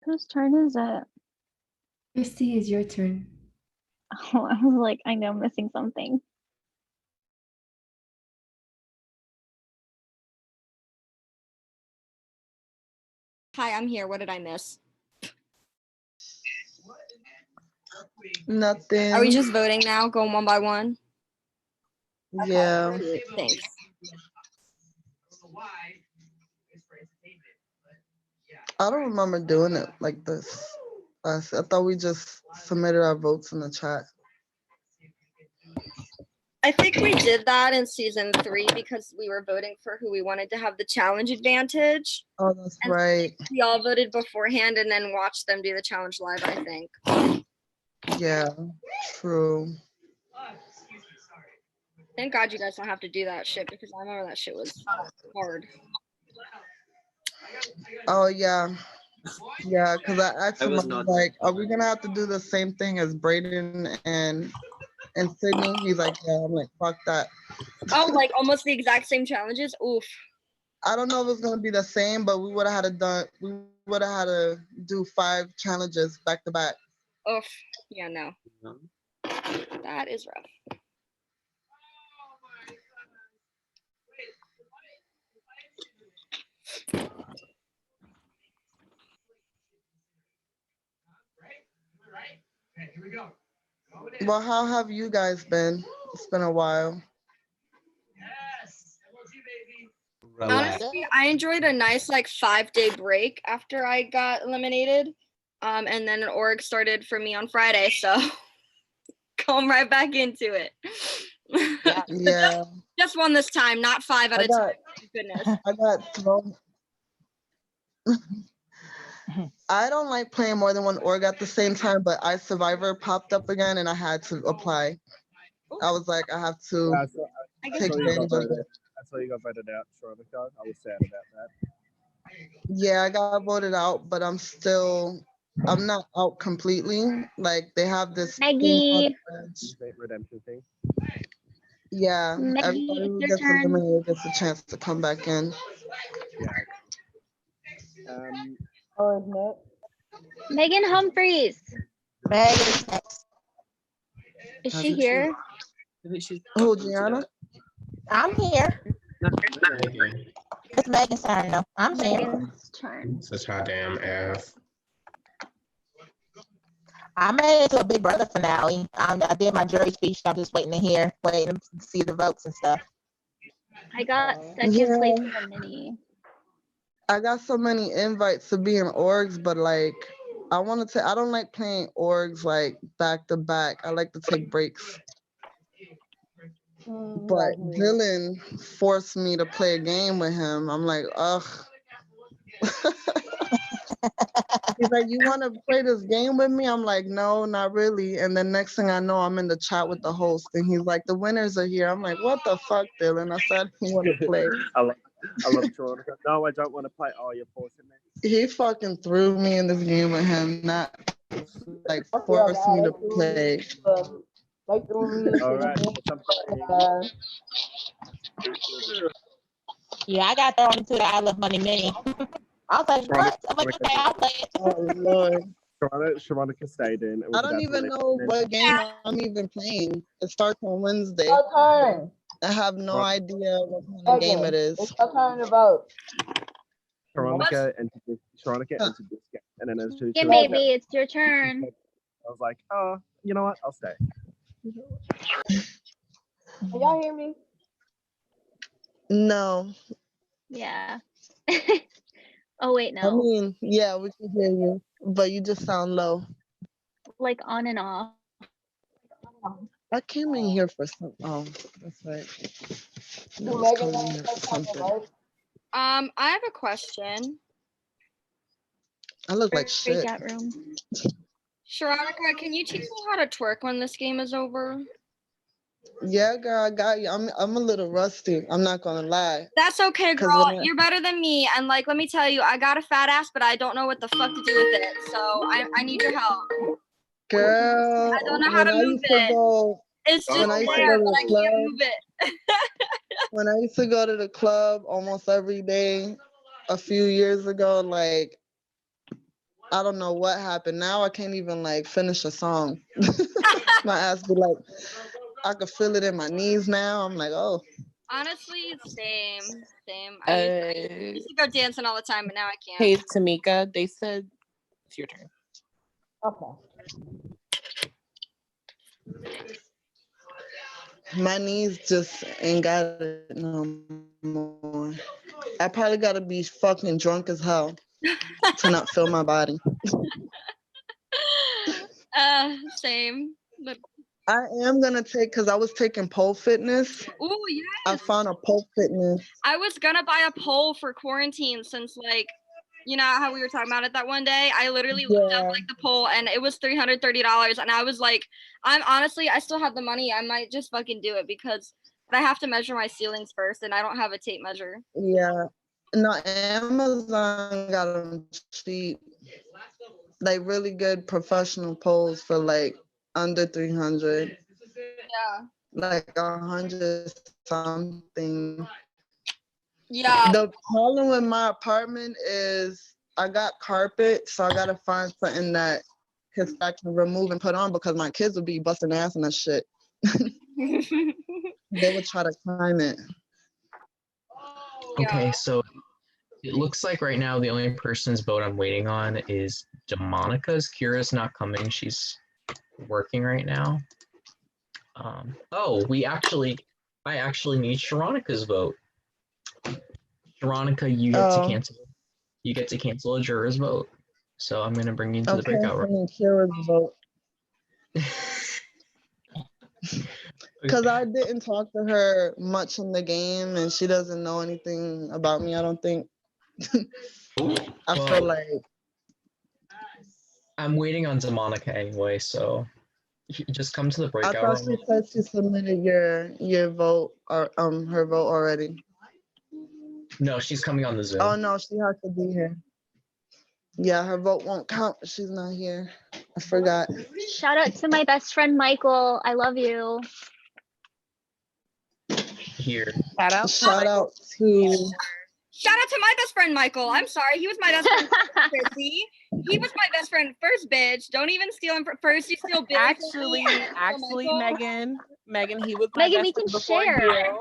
Whose turn is it? Christy, is your turn. Oh, I was like, I know I'm missing something. Hi, I'm here. What did I miss? Nothing. Are we just voting now, going one by one? Yeah. Cute, thanks. I don't remember doing it like this. I thought we just submitted our votes in the chat. I think we did that in season 3 because we were voting for who we wanted to have the challenge advantage. Oh, that's And right. we all voted beforehand and then watched them do the challenge live, I think. Yeah, true. Thank God you guys don't have to do that shit because I remember that shit was hard. Oh, yeah. Yeah, because I asked I him, I was was not. like, are we going to have to do the same thing as Brayden and Sydney? He's like, yeah. I'm like, fuck that. Oh, like almost the exact same challenges? Oof. I don't know if it's gonna be the same, but we would have had to do 5 challenges back to back. Oof. Yeah, no. That is rough. Okay, here we go. Well, how have you guys been? It's been a while. Yes. MLG, baby. Relax. Honestly, I enjoyed a nice like 5-day break after I got eliminated. And then an org started for me on Friday, so going right back into it. Yeah. Just one this time, not 5 at a time. Thank goodness. I got thrown. I don't like playing more than one org at the same time, but iSurvivor popped up again and I had to apply. I was like, I have to take advantage of it. I saw you got voted out, Veronica. I was sad about that. Yeah, I got voted out, but I'm not out completely. Like they have this thing called Maggie. Redemption thing. Yeah, Maggie, everybody who it's your gets turn. eliminated gets a chance to come back in. Yeah. Megan Humphreys. Megan. Is she here? Who, Gianna? I'm here. It's Megan's turn though. I'm here. Megan's turn. Such a damn F. I made it to a Big Brother finale. I did my jury speech. I'm just waiting to see the votes and stuff. I got second place in the mini. I got so many invites to be in orgs, but like I don't like playing orgs like back to back. I like to take breaks. But Dylan forced me to play a game with him. I'm like, ugh. He's like, you want to play this game with me? I'm like, no, not really. And then next thing I know, I'm in the chat with the host, and he's like, the winners are here. I'm like, what the fuck, Dylan? I said, I want to play. I love Veronica. No, I don't want to play. Oh, you're forcing me. He fucking threw me in this game with him, not like forced me to play. All right. Yeah, I got thrown into the I Love Money Mini. I was like, what? I'm like, okay, I'll play it. Oh, Lord. Veronica stayed in. I don't even know what game I'm even playing. It starts on Wednesday. Your turn. I have no idea what kind of game it is. It's your turn to vote. Veronica entered this game, and then as soon as Yeah, baby, it's your turn. I was like, oh, you know what? I'll stay. Can y'all hear me? No. Yeah. Oh wait, no. I mean, yeah, we can hear you, but you just sound low. Like on and off. I came in here for some. Oh, that's right. I was coming in here for something. I have a question. I look like shit. Breakout room. Sharonica, can you teach me how to twerk when this game is over? Yeah, girl, I got you. I'm a little rusty. I'm not gonna lie. That's okay, 'Cause girl. when I- You're better than me. And like, let me tell you, I got a fat ass, but I don't know what the fuck to do with it. So I need your help. Girl, I don't know how when to I move used to it. go, It's just when I used to there, go to but the I can't club, move it. when I used to go to the club almost every day, a few years ago, like I don't know what happened. Now I can't even like finish a song. My ass be like, I could feel it in my knees now. I'm like, oh. Honestly, same. I used to go dancing all the time, but now I can't. Hey, Tamika, they said it's your turn. Okay. My knees just ain't got it no more. I probably gotta be fucking drunk as hell to not feel my body. Same. But I am gonna take, cause I was taking pole fitness. ooh, yes. I found a pole fitness. I was gonna buy a pole for quarantine since like, you know how we were talking about it that one day. I literally looked up like the pole and it was $330, and I was like, I still have the money. I might just fucking do it because I have to measure my ceilings first, and I don't have a tape measure. Yeah. No, Amazon got them cheap. Like really good professional poles for like under 300. Yeah. Like 100 something. Yeah. The problem with my apartment is I got carpet, so I gotta find something that I can remove and put on because my kids would be busting ass in that shit. They would try to climb it. Okay, so it looks like right now the only person's vote I'm waiting on is Demonica's. Kira's not coming. She's working right now. Oh, I actually need Sharonica's vote. Sharonica, you get to cancel. You get to cancel a juror's vote. So I'm gonna bring you into the breakout room. Okay, Kira's vote. Because I didn't talk to her much in the game, and she doesn't know anything about me, I don't think. I feel like I'm waiting on Demonica anyway, so just come to the I breakout thought room. she said she submitted your vote or her vote already. No, she's coming on the Zoom. Oh no, she has to be here. Yeah, her vote won't count. She's not here. I forgot. Shout out to my best friend Michael. I love you. Here. Shout out to Shout out to my best friend Michael. I'm sorry, he was my best friend first, Chrissy. He was my best friend first, bitch. Don't even steal him first. You steal Billy. Actually, Megan, he was my Megan, best we friend can before share. you.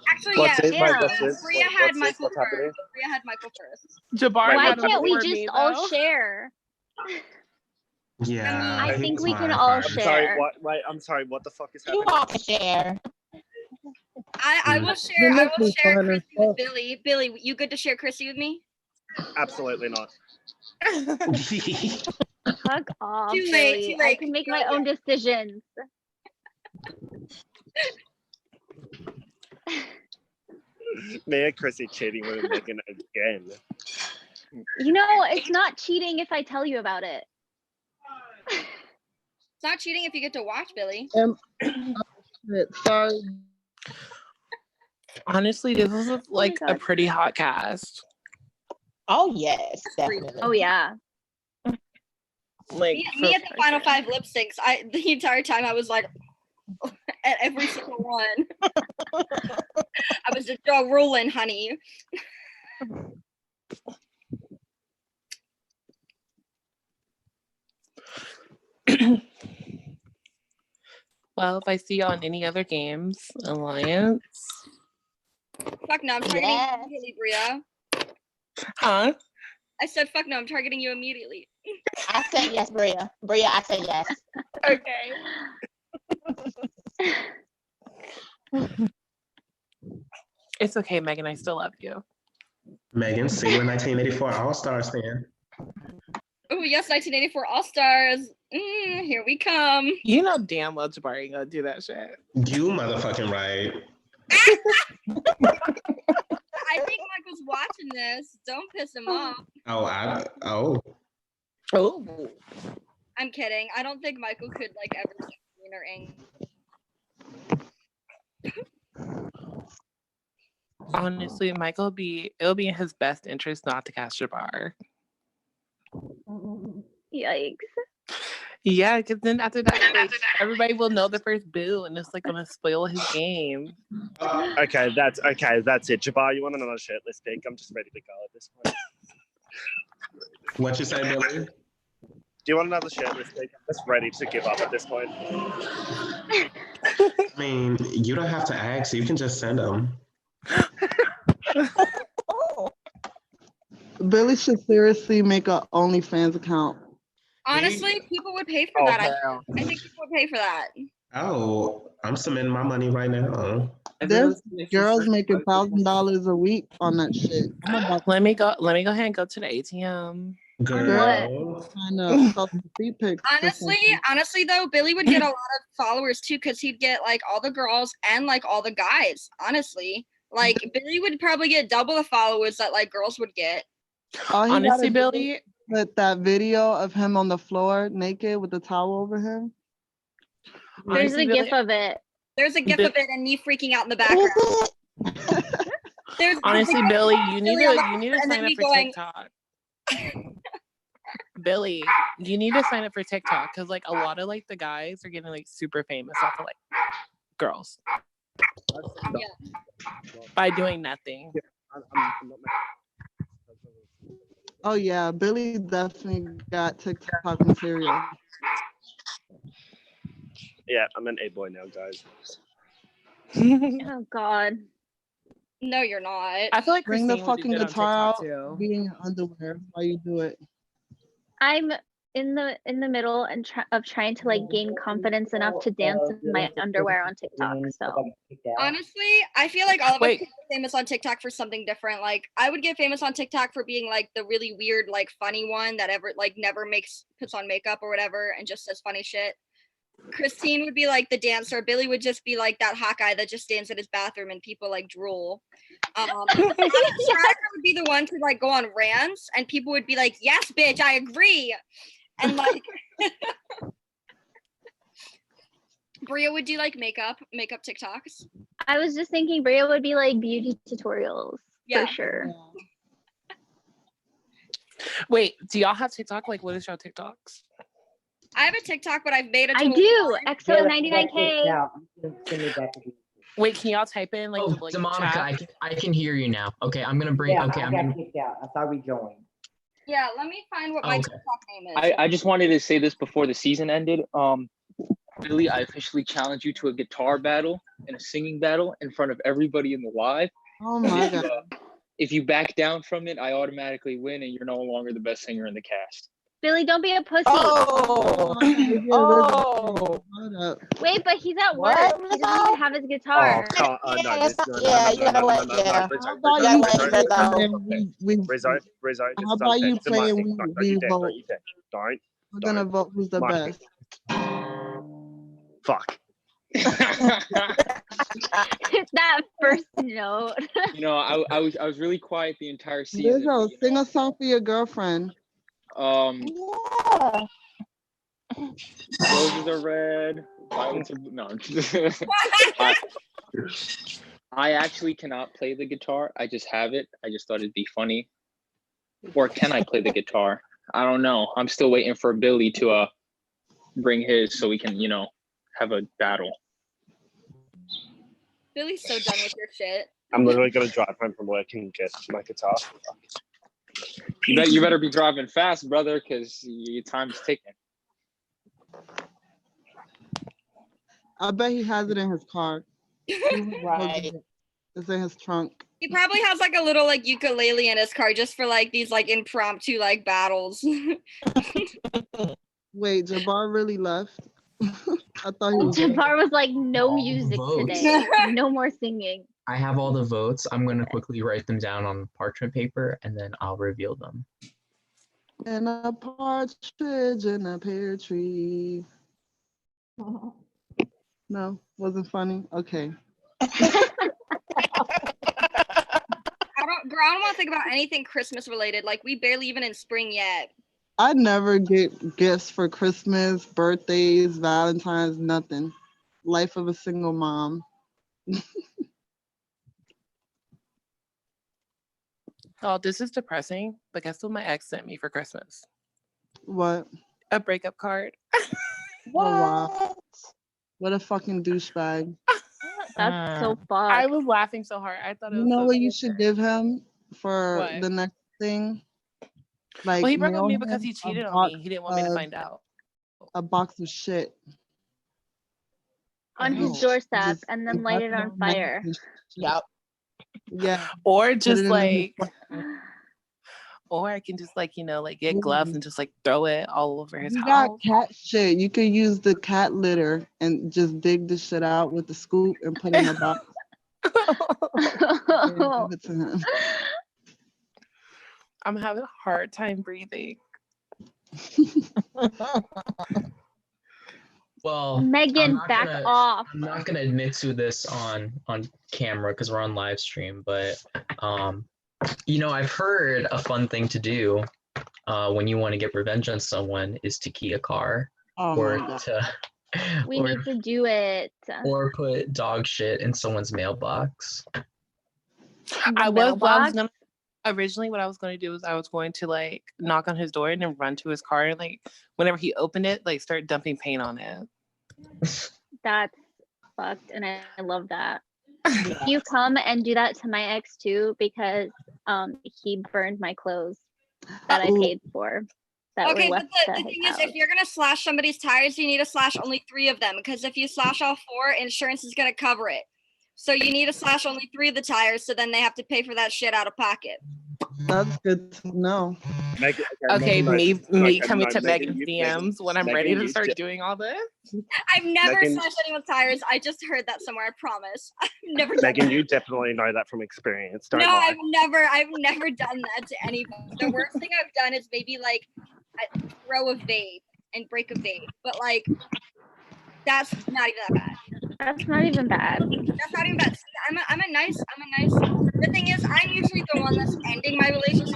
Actually, What's yeah. it? My best friend. Bria had What's Michael what's first. happening? Bria had Michael first. Jabari Why had him can't we before just me, all though. share? Yeah, I he think was we can mine all first. share. Sorry, what? Wait, I'm sorry. What the fuck is happening? You all can share. I will share. I will share Chrissy with Billy. Billy, you good to share Chrissy with me? Absolutely not. Fuck off, Too late, Billy. too late. I can make my own decisions. Me and Chrissy cheating with Megan again. You know, it's not cheating if I tell you about it. It's not cheating if you get to watch Billy. Sorry. Honestly, this was like a pretty hot cast. Oh yes, definitely. Oh yeah. Like Me at the final 5 lip syncs, the entire time I was like at every single one. I was just rolling, honey. Well, if I see you on any other games, Alliance. Fuck no, I'm targeting you immediately, Bria. Huh? I said fuck no, I'm targeting you immediately. I said yes, Bria. Bria, I said yes. Okay. It's okay, Megan. I still love you. Megan, see you in 1984 All-Stars fan. Oh yes, 1984 All-Stars. Here we come. You know damn well Jabari ain't gonna do that shit. You motherfucking right. I think Michael's watching this. Don't piss him off. Oh. I'm kidding. I don't think Michael could like ever be mean or angry. Honestly, it'll be in his best interest not to cast Jabbar. Yikes. Yeah, because then after that, like, everybody will know the first boo, and it's like gonna spoil his game. Okay, that's it. Jabbar, you want another shirtless pic? I'm just ready to go at this point. What you say, Billy? you want another shirt this week? I'm just ready to give up at this point. I mean, you don't have to ask. You can just send them. Billy should seriously make a OnlyFans account. Honestly, people would pay for that. I think people would pay for that. Oh, I'm submitting my money right now. There's girls making $1,000 a week on that shit. I'm about Let me go ahead and go to the ATM. Girl. trying to post the feet pics. Honestly though, Billy would get a lot of followers too, because he'd get like all the girls and like all the guys. Honestly, like Billy would probably get double the followers that like girls would get. Honestly, Billy, with that video of him on the floor naked with the towel over him. There's a gif of it. There's a gif of it and me freaking out in the background. Honestly, Billy, you need to and sign then up me for going, TikTok. Billy, you need to sign up for TikTok because like a lot of like the guys are getting like super famous off of like girls by doing nothing. Oh yeah, Billy definitely got TikTok material. Yeah, I'm an A-boy now, guys. Oh God. No, you're not. I feel like Bring the Christine would do fucking good on guitar TikTok, out, too. be in your underwear while you do it. I'm in the middle and trying to like gain confidence enough to dance in my underwear on TikTok. So honestly, I feel like all of us get famous on TikTok for something different. Like I would get famous on TikTok for being like the really weird, like funny one that never puts on makeup or whatever and just says funny shit. Christine would be like the dancer. Billy would just be like that hot guy that just stands in his bathroom and people like drool. Strider would be the one to like go on rants and people would be like, yes, bitch, I agree. And like Bria would do like makeup TikToks. I was just thinking Bria would be like beauty tutorials for sure. Wait, do y'all have TikTok? Like, what is y'all TikToks? I have a TikTok, but I've made it. I do. XO99K. Wait, can y'all type in like Oh, Demonica, I can hear you now. Okay, I'm gonna bring. Yeah, okay, I I'm got gonna. kicked out. I thought we joined. Yeah, let me find what my Okay. TikTok name is. I just wanted to say this before the season ended. Billy, I officially challenge you to a guitar battle and a singing battle in front of everybody in the live. Oh my god. If you back down from it, I automatically win and you're no longer the best singer in the cast. Billy, don't be a pussy. Oh. Wait, but he's at work. He doesn't even have his guitar. No, Rizzo, how about you play and we vote? Don't. We're gonna vote who's the best. Fuck. That first note. You know, I was really quiet the entire season. Rizzo, sing a song for your girlfriend. Yeah. Roses are red, violets are no. I actually cannot play the guitar. I just have it. I just thought it'd be funny. Or can I play the guitar? I don't know. I'm still waiting for Billy to bring his so we can, have a battle. Billy's so done with your shit. I'm literally gonna drive home from work and get my guitar. You better be driving fast, brother, because your time's ticking. I bet he has it in his car. Right. It's in his trunk. He probably has like a little like ukulele in his car just for like these like impromptu like battles. Wait, Jabbar really left? I thought he was. Jabbar was like, no music today. No more singing. I have all the votes. I'm gonna quickly write them down on parchment paper and then I'll reveal them. And a partridge in a pear tree. No, wasn't funny. Okay. I don't want to think about anything Christmas related. Like we barely even in spring yet. I never get gifts for Christmas, birthdays, Valentine's, nothing. Life of a single mom. Oh, this is depressing. But guess what my ex sent me for Christmas? What? A breakup card. What? Oh, wow. What a fucking douchebag. That's so fucked. I was laughing so hard. I thought it was You know so what you should give him for What? the next thing? Like, Well, he broke up mail with me him because he a cheated on box me. He didn't want me to of find out. a box of shit. On his No. doorstep Just and then he light left it it on on there fire. and Yep. Yeah. Or Put it just in his like, front. or I can just like, like get gloves Ooh. and just like throw it all over his You got house. cat shit. You could use the cat litter and just dig the shit out with the scoop and put it in a box and give it to him. I'm having a hard time breathing. Well, Megan, back off. I'm not gonna admit to this on camera because we're on live stream, but I've heard a fun thing to do when you want to get revenge on someone is to key a car or to We need to do it. or put dog shit in someone's mailbox. Originally what I was going to do was I was going to like knock on his door and then run to his car and like whenever he opened it, like start dumping paint on it. That's fucked, and I love that. If you come and do that to my ex too, because he burned my clothes that I paid for. That Okay, were but left the to thing his is, house. if you're gonna slash somebody's tires, you need to slash only 3 of them, because if you slash all 4, insurance is gonna cover it. So you need to slash only 3 of the tires, so then they have to pay for that shit out of pocket. That's good to know. Okay, me coming to Megan, Megan's DMs when I'm ready to start doing all this. I've never Megan- slashed anyone's tires. I just heard that somewhere. I promise. I've never done Megan, that. you definitely know that from experience. Don't No, lie. I've never done that to anybody. The worst thing I've done is maybe like throw a vape and break a vape, but like that's not even that bad. That's not even bad. That's not even bad. See, I'm a nice. The thing is, I'm usually the one that's ending my relationship,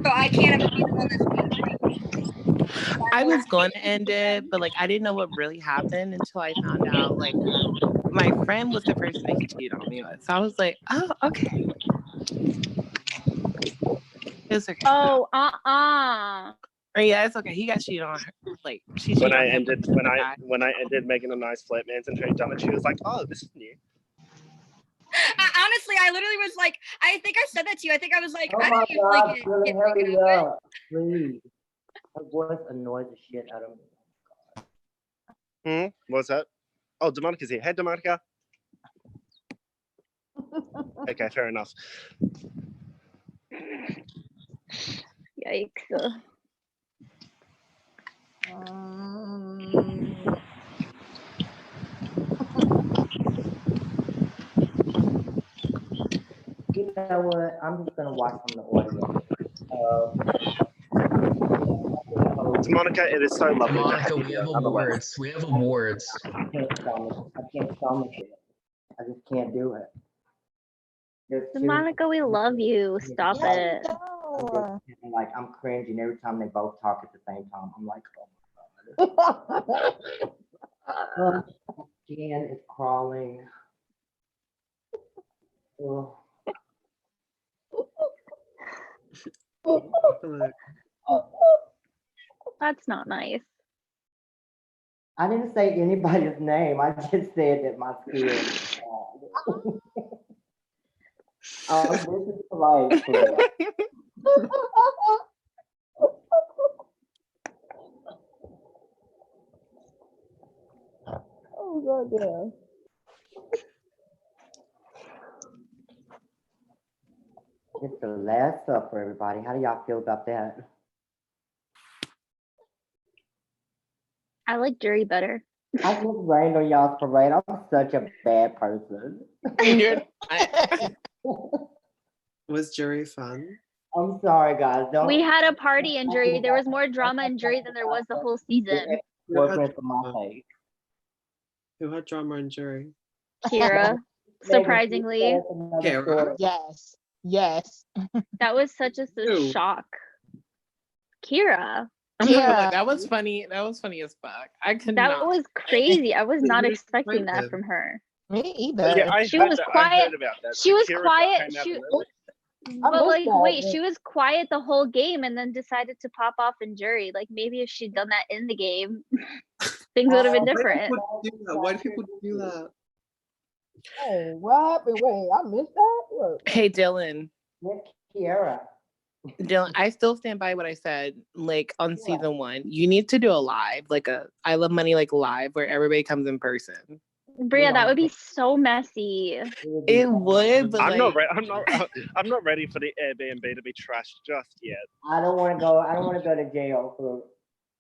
so I can't ever be the one that's being raped. I was going to end it, but like I didn't know what really happened until I found out like my friend was the person that he cheated on me with. So I was like, oh, okay. It's okay. Oh, Yeah, it's okay. He got cheated on her. Like she cheated When I on him. ended Megan a nice flatmans and her done it, she was like, "Oh, this is new." Honestly, I literally was like, I think I said that to you. I think I was like, Oh I my don't usually God, get Billy, broken hurry up with. up, please. Her voice annoys the shit out of me. What's that? Oh, Demonica's here. Hey, Demonica. Okay, fair enough. Yikes. You know what? I'm just gonna watch from the audience. Demonica, it is so lovely to have Monica, you we here. have Nonetheless. awards. We have awards. I can't stomach it. I just can't do it. There's two- Monica, we love you. Stop it. Like I'm cringing every time they both talk at the same time. I'm like, oh my god. Skin is crawling. Oh. That's not nice. I didn't say anybody's name. I just said that my skin is crawling. This is polite. Oh god damn. It's the Last Supper, everybody. How do y'all feel about that? I like jury better. I just rained on y'all's parade. I'm such a bad person. Was jury fun? I'm sorry, guys. Don't. We had a party in jury. There was more drama in jury than there was the whole season. Boyfriend for my face. Who had drama in jury? Kira, surprisingly. Kira? Yes. Yes. That was such a shock. Kira. Yeah, that was funny. That was funny as fuck. I could That not. was crazy. I was not expecting that from her. Me either. Yeah, She was quiet. She was quiet. But like, wait, she was quiet the whole game and then decided to pop off in jury. Like maybe if she'd done that in the game, things would have been different. Why do people do that? Oh, what happened? Wait, I missed that? Look. Hey, Dylan. Miss Kiara. Dylan, I still stand by what I said. Like on season 1, you need to do a live, like a I Love Money like live, where everybody comes in person. Bria, that would be so messy. It would, but I'm not. like, I'm not ready for the Airbnb to be trashed just yet. I don't want to go. I don't want to go to jail for.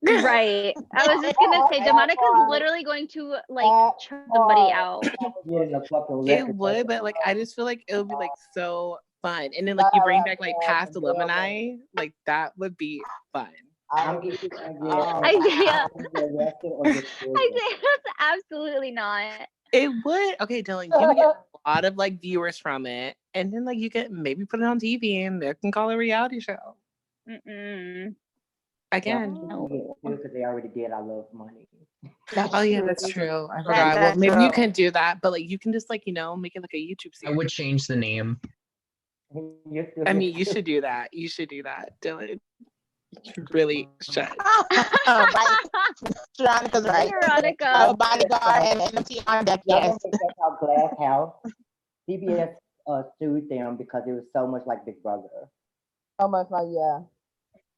Right. I was just gonna say, Demonica's literally going to like choke somebody out. Getting a fucking it record. would, but like I just feel like it would be like so fun. And then like you bring back like past alumni, like that would be fun. I'm either gonna Isaiah, get arrested or get Isaiah, absolutely not. It would. Okay, Dylan, you would get a lot of like viewers from it, and then like you could maybe put it on TV and they can call it a reality show. Mm-mm. Again. Because they already did. I Love Money. Oh yeah, that's true. I forgot. Well, maybe you can do that, but like you can just like make it like a YouTube series. I would change the name. I mean, you should do that. You should do that, Dylan. You really should. Veronica's right. Veronica. Bodyguard and NFT on deck. Yes. Check out Glass House. CBS sued them because it was so much like Big Brother. So much like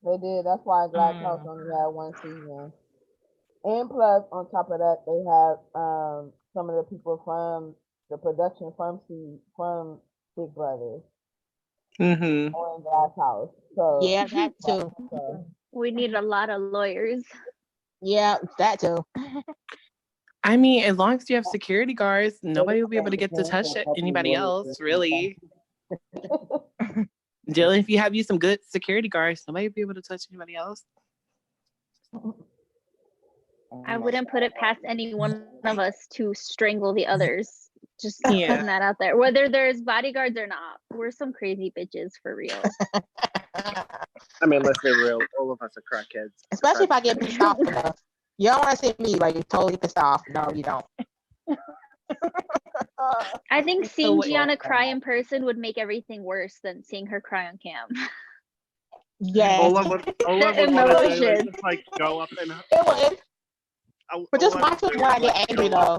they did. That's why Glass House only had 1 season. And plus, on top of that, they have some of the people from the production from Big Brother on Glass House. So yeah, that too. We need a lot of lawyers. Yeah, that too. I mean, as long as you have security guards, nobody will be able to get to touch anybody else, really. Dylan, if you have some good security guards, nobody will be able to touch anybody else. I wouldn't put it past any one of us to strangle the others. Just putting that out there. Whether there's bodyguards or not, we're some crazy bitches for real. I mean, let's be real. All of us are crackheads. Especially if I get pissed off enough. You don't want to see me like totally pissed off. No, you don't. I think seeing Gianna cry in person would make everything worse than seeing her cry on cam. Yeah. All I would want to do is just like go up and. But just watch it when I get angry though.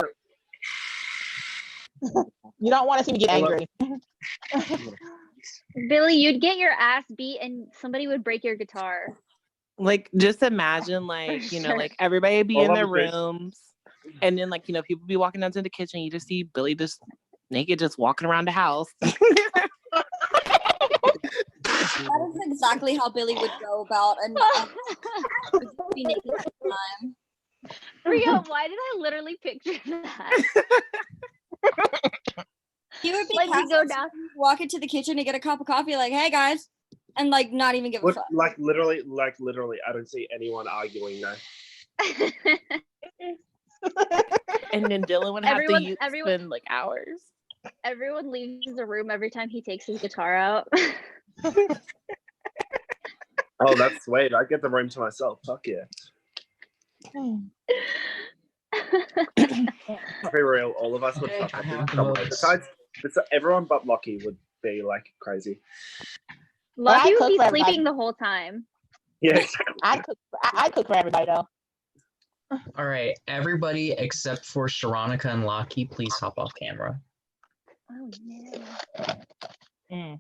You don't want to see me get angry. Billy, you'd get your ass beat and somebody would break your guitar. Like, just imagine, like, like everybody be in their rooms, and then, like, people be walking down to the kitchen. You just see Billy just naked, just walking around the house. That is exactly how Billy would go about and be naked all the time. Ria, why did I literally picture that? He would be like you go down, walk into the kitchen to get a cup of coffee, like, "Hey guys," and like not even give a fuck. Like literally, I don't see anyone arguing now. And then Dylan would have to spend like hours. Everyone leaves the room every time he takes his guitar out. Oh, that's sweet. I get the room to myself. Fuck yeah. Be real, all of us would fuck up. Besides, everyone but Lockie would be like crazy. Lockie would be sleeping the whole time. Yeah, I cook for everybody though. All right, everybody except for Sharonica and Lockie, please hop off camera. Oh no.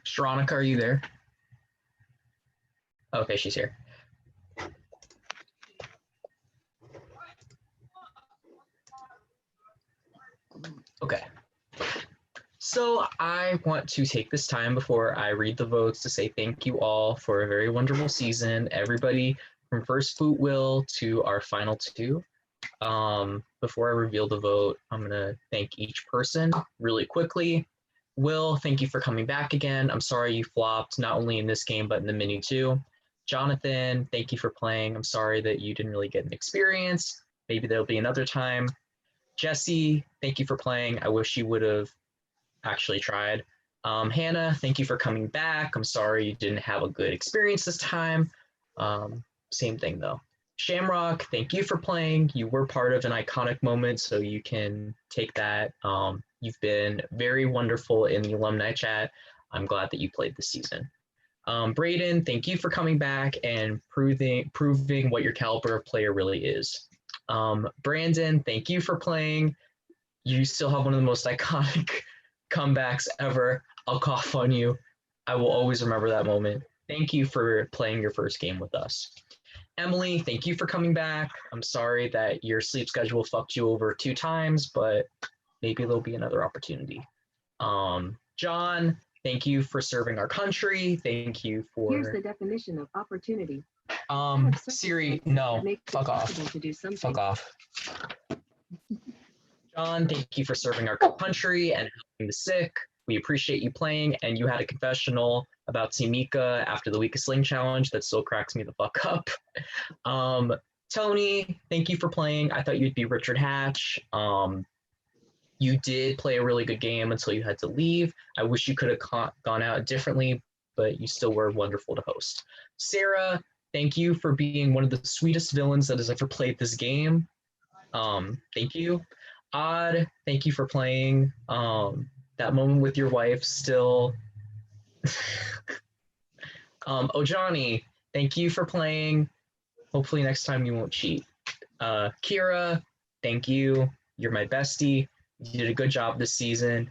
Sharonica, are you there? Okay, she's here. Okay. So I want to take this time before I read the votes to say thank you all for a very wonderful season. Everybody from first Boot Will to our final two. Before I reveal the vote, I'm gonna thank each person really quickly. Will, thank you for coming back again. I'm sorry you flopped, not only in this game, but in the mini too. Jonathan, thank you for playing. I'm sorry that you didn't really get an experience. Maybe there'll be another time. Jesse, thank you for playing. I wish you would have actually tried. Hannah, thank you for coming back. I'm sorry you didn't have a good experience this time. Same thing though. Shamrock, thank you for playing. You were part of an iconic moment, so you can take that. You've been very wonderful in the alumni chat. I'm glad that you played this season. Braden, thank you for coming back and proving what your caliber of player really is. Brandon, thank you for playing. You still have one of the most iconic comebacks ever. I'll cough on you. I will always remember that moment. Thank you for playing your first game with us. Emily, thank you for coming back. I'm sorry that your sleep schedule fucked you over 2 times, but maybe there'll be another opportunity. John, thank you for serving our country. Thank you for. Here's the definition of opportunity. Siri, no, fuck off. Fuck off. John, thank you for serving our country and helping the sick. We appreciate you playing, and you had a confessional about Tamika after the Weakest Link challenge that still cracks me the fuck up. Tony, thank you for playing. I thought you'd be Richard Hatch. You did play a really good game until you had to leave. I wish you could have gone out differently, but you still were wonderful to host. Sarah, thank you for being one of the sweetest villains that has ever played this game. Thank you. Odd, thank you for playing. That moment with your wife still. Ojani, thank you for playing. Hopefully next time you won't cheat. Kira, thank you. You're my bestie. You did a good job this season,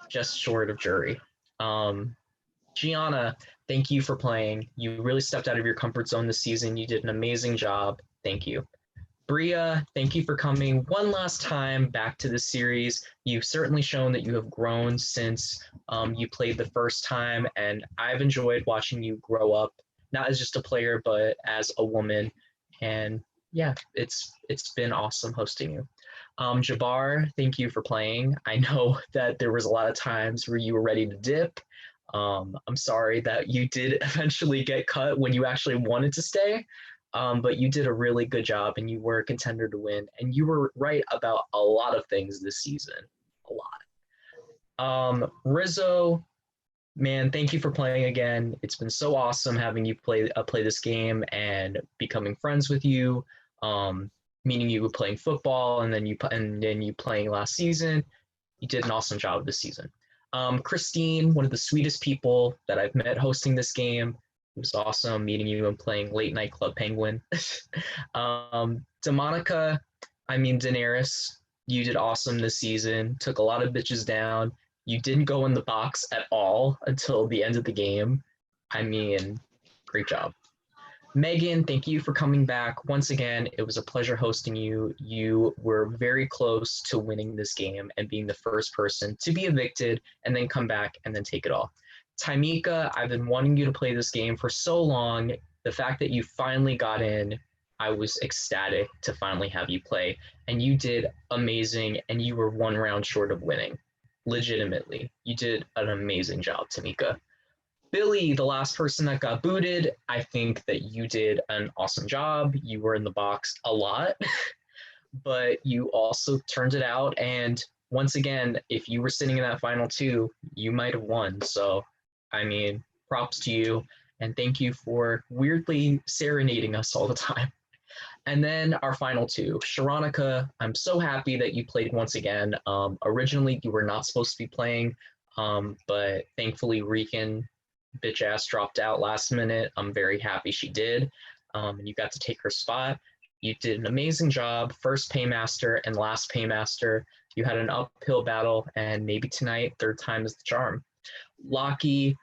just short of jury. Gianna, thank you for playing. You really stepped out of your comfort zone this season. You did an amazing job. Thank you. Bria, thank you for coming one last time back to the series. You've certainly shown that you have grown since you played the first time, and I've enjoyed watching you grow up, not as just a player, but as a woman. And yeah, it's been awesome hosting you. Jabbar, thank you for playing. I know that there was a lot of times where you were ready to dip. I'm sorry that you did eventually get cut when you actually wanted to stay. But you did a really good job, and you were a contender to win, and you were right about a lot of things this season. A lot. Rizzo, man, thank you for playing again. It's been so awesome having you play this game and becoming friends with you. Meeting you playing football, and then you playing last season. You did an awesome job this season. Christine, one of the sweetest people that I've met hosting this game. It was awesome meeting you and playing Late Night Club Penguin. Daenerys, you did awesome this season. Took a lot of bitches down. You didn't go in the box at all until the end of the game. I mean, great job. Megan, thank you for coming back. Once again, it was a pleasure hosting you. You were very close to winning this game and being the first person to be evicted and then come back and then take it all. Tamika, I've been wanting you to play this game for so long. The fact that you finally got in, I was ecstatic to finally have you play. And you did amazing, and you were 1 round short of winning. Legitimately. You did an amazing job, Tamika. Billy, the last person that got booted, I think that you did an awesome job. You were in the box a lot, but you also turned it out. And once again, if you were sitting in that final 2, you might have won. So, I mean, props to you. And thank you for weirdly serenading us all the time. And then our final 2, Sharonica, I'm so happy that you played once again. Originally, you were not supposed to be playing, but thankfully, Rican bitch ass dropped out last minute. I'm very happy she did. And you got to take her spot. You did an amazing job, first paymaster and last paymaster. You had an uphill battle, and maybe tonight, 3rd time is the charm. Lockie,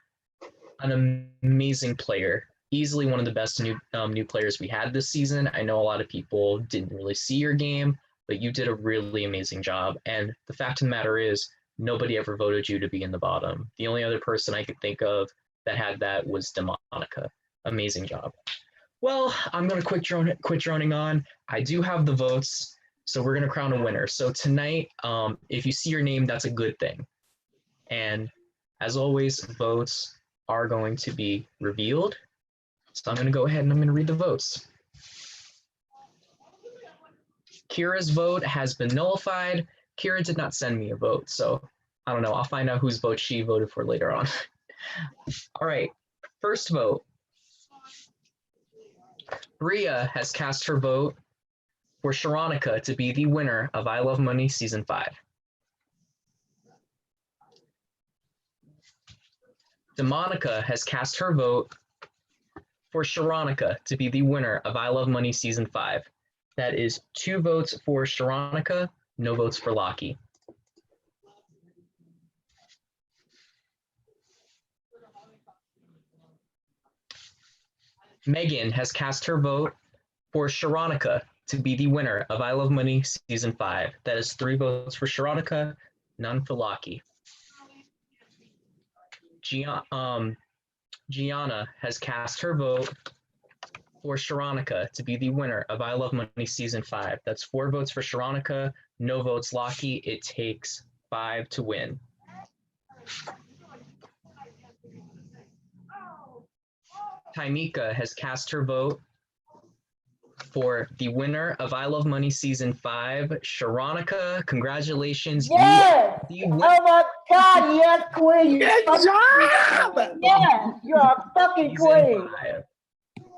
an amazing player. Easily one of the best new players we had this season. I know a lot of people didn't really see your game, but you did a really amazing job. And the fact of the matter is, nobody ever voted you to be in the bottom. The only other person I could think of that had that was Demonica. Amazing job. Well, I'm going to quit droning on. I do have the votes, so we're going to crown a winner. So tonight, if you see your name, that's a good thing. And as always, votes are going to be revealed. So I'm going to go ahead and I'm going to read the votes. Kira's vote has been nullified. Kira did not send me a vote, so I don't know. I'll find out whose vote she voted for later on. All right, first vote. Bria has cast her vote for Sharonica to be the winner of I Love Money Season 5. DeMonica has cast her vote for Sharonica to be the winner of I Love Money Season 5. That is 2 votes for Sharonica, no votes for Lockie. Megan has cast her vote for Sharonica to be the winner of I Love Money Season 5. That is 3 votes for Sharonica, none for Lockie. Gianna has cast her vote for Sharonica to be the winner of I Love Money Season 5. That's 4 votes for Sharonica, no votes Lockie. It takes 5 to win. Taimika has cast her vote for the winner of I Love Money Season 5, Sharonica. Congratulations. Yes! You the Oh my God, yes, queen! Good job! Yes, you're a fucking Season queen! 5.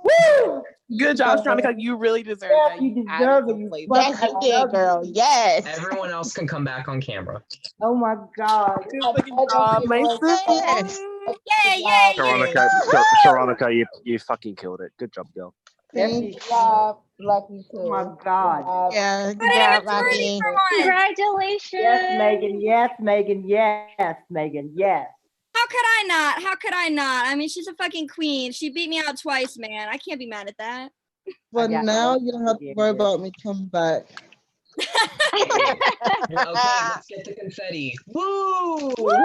Woo! Good job, Sharonica. You really deserve Yes, that. you added deserve some it. You flavor. Yes, you did, girl. Yes. Everyone else can come back on camera. Oh my God. Good fucking job, my Yes. sister. Yay, yay, yay. Sharonica, you fucking killed it. Good job, girl. Good job, Lucky too. Oh my God. Yeah, Put good in a job, majority Lucky. for once. Congratulations. Yes, Megan. Yes, Megan. Yes, Megan. Yes. How could I not? How could I not? I mean, she's a fucking queen. She beat me out twice, man. I can't be mad at that. But now you don't have to worry about me coming back. Okay, let's get the confetti. Woo! Woo!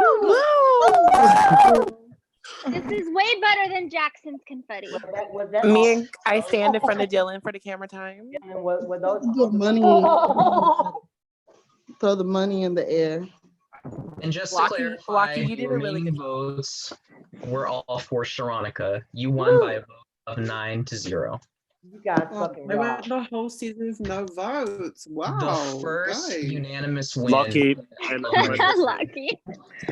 This is way better than Jackson's confetti. Was that Me and I stand in front of Dylan for the camera time. were those The money. Throw the money in the air. And just to Lockie, clarify, you did the a really remaining votes were all for Sharonica. You won by a vote of 9-0. You guys fucking I rock. went the whole season's no votes. Wow. The first guys. unanimous win. Lucky, and Lucky.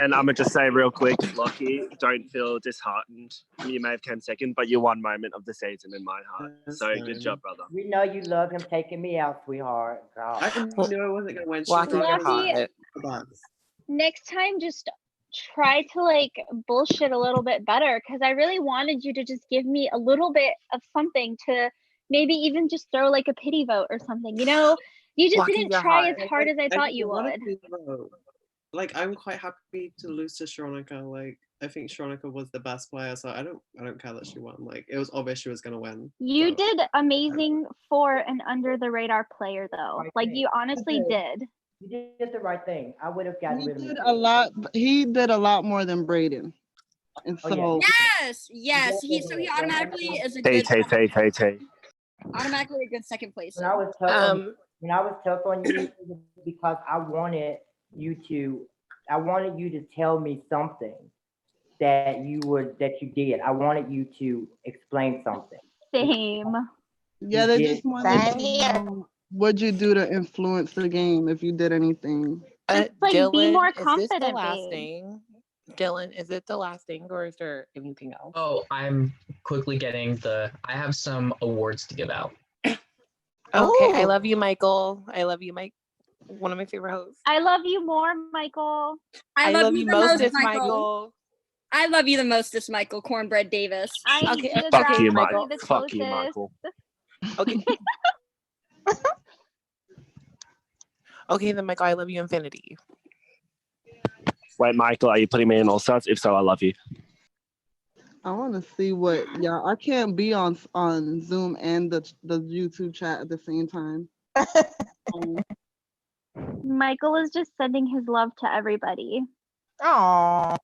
I'm gonna just say real quick, Lucky, don't feel disheartened. You may have came second, but you're one moment of the season in my heart. So good job, brother. We know you love him taking me out, sweetheart. God. I knew I wasn't gonna win. Lucky, you're Lucky. hot. Next time, just try to like bullshit a little bit better, because I really wanted you to just give me a little bit of something to maybe even just throw like a pity vote or something. You know, you just Lucky, didn't you're try hot. as hard as I thought you wanna would. be low. Like, I'm quite happy to lose to Sharonica. Like, I think Sharonica was the best player, so I don't care that she won. Like, it was obvious she was gonna win. You did amazing for an under the radar player though. Like you honestly did. You did the right thing. I would have gotten He rid of did him. a lot. He did a lot more than Braden. And so Yes. He automatically is a T good T T T T. automatically a good second place. When I was tough on you, it was because I wanted you to tell me something that you did. I wanted you to explain something. Same. yeah, they just wanted to know what'd you do to influence the game if you did anything. Just like be Dylan, more is this the confident, last babe. thing? Dylan, is it the last thing or is there anything else? Oh, I'm quickly getting I have some awards to give out. Okay, I love you, Michael. I love you, Mike. One of my favorite hosts. I love you more, Michael. I love you the mostest, Michael. Michael. I love you the mostest, Michael Cornbread Davis. Fuck you, Michael. Fuck you, Michael. Okay. Okay, then Michael, I love you infinity. Wait, Michael, are you putting me in all stars? If so, I love you. I want to see what I can't be on Zoom and the YouTube chat at the same time. Michael is just sending his love to everybody. Aww.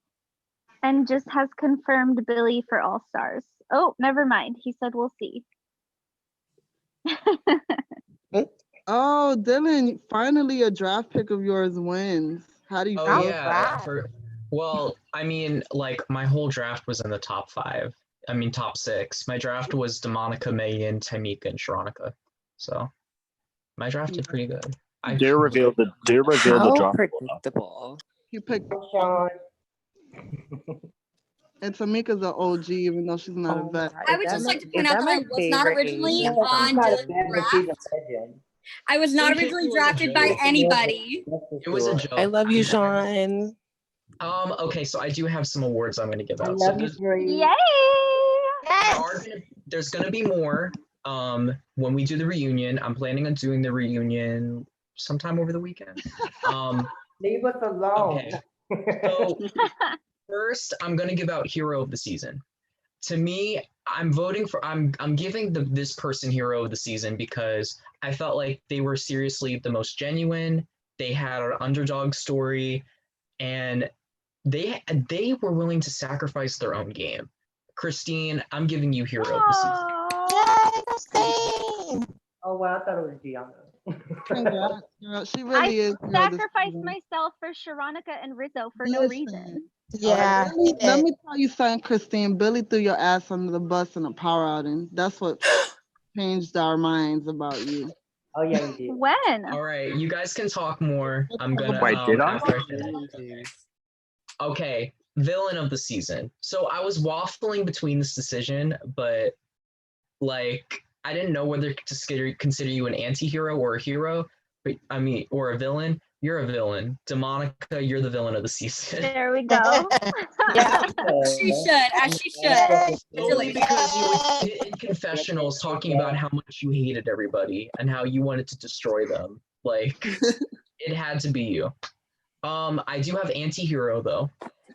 And just has confirmed Billy for All Stars. Oh, never mind. He said we'll see. Oh, Dylan, finally a draft pick of yours wins. How do you feel? Oh yeah. Well, I mean, like my whole draft was in the top 5. I mean, top 6. My draft was DeMonica, Megan, Taimika, and Sharonica. So my draft did pretty good. Do reveal the draft. Predictable. You picked Sean. And Tamika's an OG, even though she's not a vet. I would just like to point out that I was not originally on Dylan's draft. I was not originally drafted by anybody. It was a joke. I love you, Sean. Okay, so I do have some awards I'm gonna give I out. So love you, Bree. Yay! there's gonna be more. When we do the reunion, I'm planning on doing the reunion sometime over the weekend. Leave us alone. Okay. So first, I'm gonna give out Hero of the Season. To me, I'm giving this person Hero of the Season because I felt like they were seriously the most genuine. They had an underdog story, and they were willing to sacrifice their own game. Christine, I'm giving you Hero of the Season. Yay, Christine! Oh, well, I thought it was Gianna. Congrats, girl. She I really is. Hero of the sacrificed Season. myself for Sharonica and Rizzo for no Listen, reason. Yeah. Let me tell you something, Christine. Billy threw your ass under the bus in a power outing. That's what changed our minds about you. Oh, yeah, he did. When? All right, you guys can talk more. I'm gonna Wait, did I? after I finish. Okay, villain of the season. So I was waffling between this decision, but like I didn't know whether to consider you an anti-hero or a hero, but I mean, or a villain. You're a villain. Demonica, you're the villain of the season. There we go. Yeah. She should, as she should. Only because you were in confessionals talking about how much you hated everybody and how you wanted to destroy them. Like, it had to be you. I do have anti-hero though.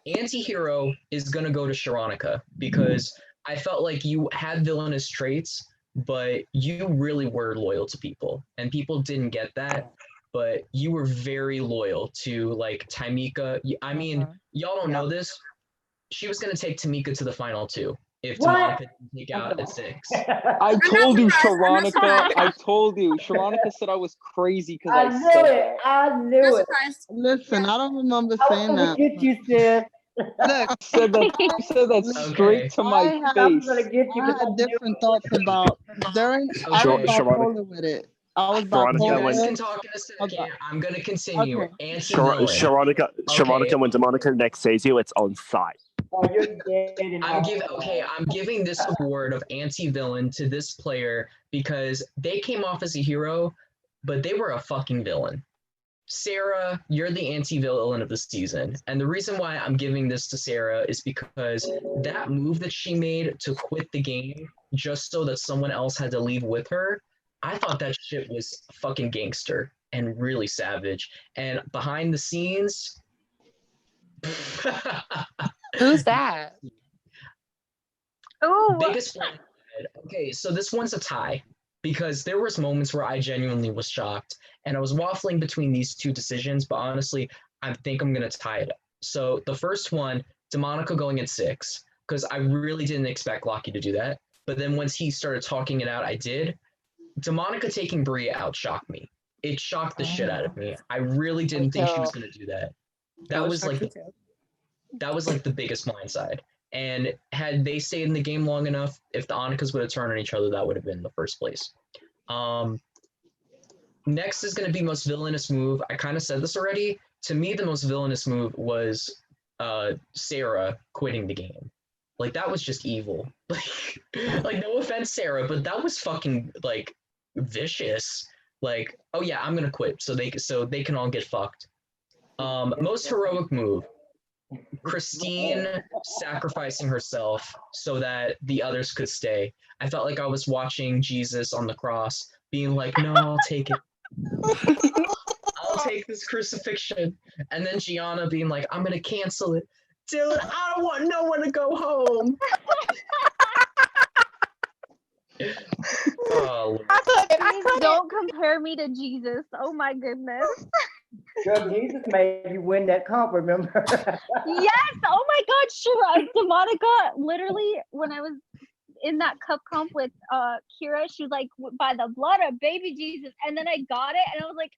Anti-hero is gonna go to Sharonica because I felt like you had villainous traits, but you really were loyal to people, and people didn't get that. But you were very loyal to like Tamika. I mean, y'all don't know this. She was gonna take Tamika to the final two if Demonica didn't take out at 6. I told you, Sharonica. I told you. Sharonica said I was crazy because I knew said it. that. I knew it. Listen, I don't remember I saying was that. gonna get you, sis. Look, You said that straight to my I face. gonna get you. I had different thoughts about during. I was Okay. bipolar with it. I was You Veronica, guys bipolar. can talk in a second. I'm gonna continue. Okay. Anti-villain. Sharonica, Okay. when Demonica next sees you, it's on site. Oh, you're dead and I'm giving this award of anti-villain to this player because they came off as a hero, but they were a fucking villain. Sarah, you're the anti-villain of the season. And the reason why I'm giving this to Sarah is because that move that she made to quit the game just so that someone else had to leave with her, I thought that shit was fucking gangster and really savage. And behind the scenes, Who's that? Oh, biggest one. Okay, so this one's a tie because there was moments where I genuinely was shocked and I was waffling between these two decisions, but honestly, I think I'm gonna tie it up. So the first one, Demonica going at 6, because I really didn't expect Lockie to do that. But then once he started talking it out, I did. Demonica taking Bria out shocked me. It shocked the shit out of me. I really didn't think she was gonna do that. That was like the biggest blindside. And had they stayed in the game long enough, if the Onikas would have turned on each other, that would have been the first place. Next is going to be most villainous move. I kind of said this already. To me, the most villainous move was Sarah quitting the game. Like, that was just evil. Like, no offense, Sarah, but that was fucking, like, vicious. Like, oh yeah, I'm going to quit so they can all get fucked. Most heroic move. Christine sacrificing herself so that the others could stay. I felt like I was watching Jesus on the cross being like, no, I'll take it. I'll take this crucifixion. And then Gianna being like, I'm going to cancel it. Dylan, I don't want no one to go home. Oh, please don't compare me to Jesus. Oh my goodness. Girl, Jesus made you win that comp, remember? Yes. Oh my God. Sure. Demonica, literally, when I was in that cup comp with Kira, she was like, by the blood of baby Jesus. And then I got it and I was like,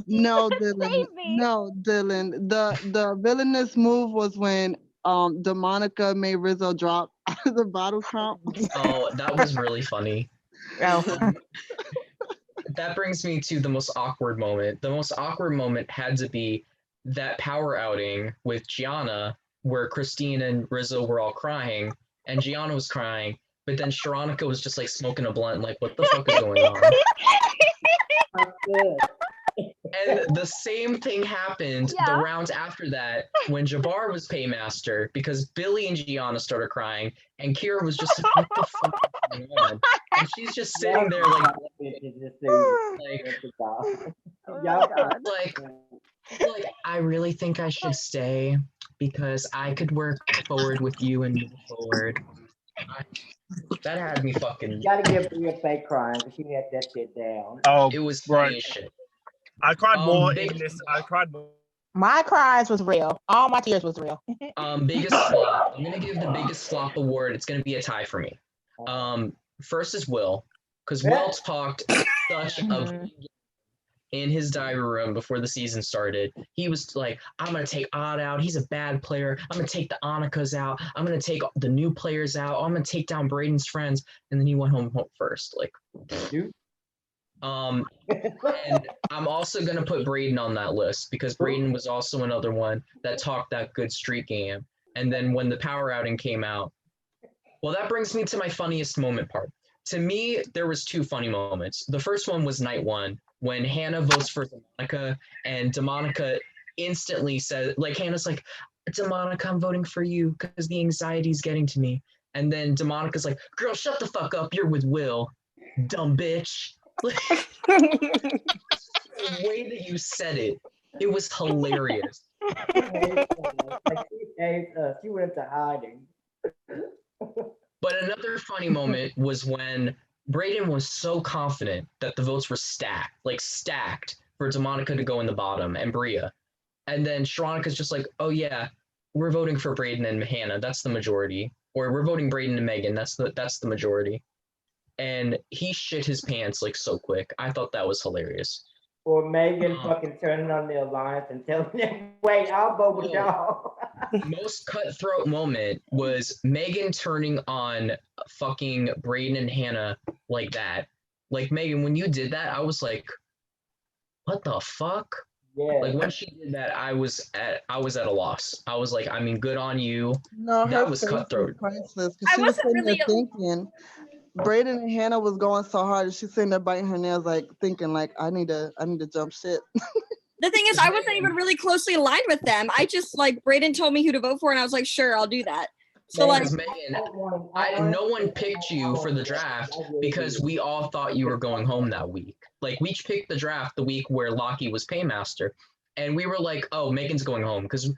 no, Dylan. No, Dylan. The villainous move was when Demonica made Rizzo drop out of the bottle comp. Oh, that was really funny. Oh. That brings me to the most awkward moment. The most awkward moment had to be that power outing with Gianna, where Christine and Rizzo were all crying, and Gianna was crying, but then Sharonica was just like smoking a blunt, like, what the fuck is going on? And the same thing happened the Yeah. rounds after that when Jabbar was paymaster because Billy and Gianna started crying and Kira was just like, what the fuck is going on? And she's just sitting there like, like I really think I should stay because I could work forward with you and move forward. That had me fucking. You gotta give me a fake crying because she had that shit down. Oh, it was bro. funny as shit. I cried more in this. I cried more. My cries was real. All my tears was real. Biggest flop. I'm gonna give the biggest flop award. It's gonna be a tie for me. First is Will, because Will talked such a in his diary room before the season started. He was like, I'm going to take Odd out. He's a bad player. I'm going to take the Anikas out. I'm going to take the new players out. I'm going to take down Braden's friends. And then he went home first. Like, and I'm also going to put Braden on that list because Braden was also another one that talked that good street game. And then when the power outing came out, well, that brings me to my funniest moment part. To me, there was two funny moments. The first one was night one when Hannah votes for Demonica and Demonica instantly says, like, Hannah's like, Demonica, I'm voting for you because the anxiety's getting to me. And then Demonica's like, girl, shut the fuck up. You're with Will, dumb bitch. The way that you said it, it was hilarious. She went to hiding. But another funny moment was when Braden was so confident that the votes were stacked for Demonica to go in the bottom and Bria. And then Sharonica's just like, oh yeah, we're voting for Braden and Hannah. That's the majority. Or we're voting Braden and Megan. That's the majority. And he shit his pants like so quick. I thought that was hilarious. Or Megan fucking turning on the alliance and telling them, wait, I'll vote with y'all. Most cutthroat moment was Megan turning on fucking Braden and Hannah like that. Like, Megan, when you did that, I was like, what the fuck? Yeah. Like, when she did that, I was at a loss. I was like, I mean, good on you. No, her That was face cutthroat. priceless. 'Cause she was sitting there thinking, Braden and Hannah was going so hard, and she's sitting there biting her nails, like thinking, like, I need to jump shit. The thing is, I wasn't even really closely aligned with them. I just like Braden told me who to vote for, and I was like, sure, I'll do that. So like, Megan, no one picked you for the draft because we all thought you were going home that week. Like, we picked the draft the week where Lockie was paymaster, and we were like, oh, Megan's going home because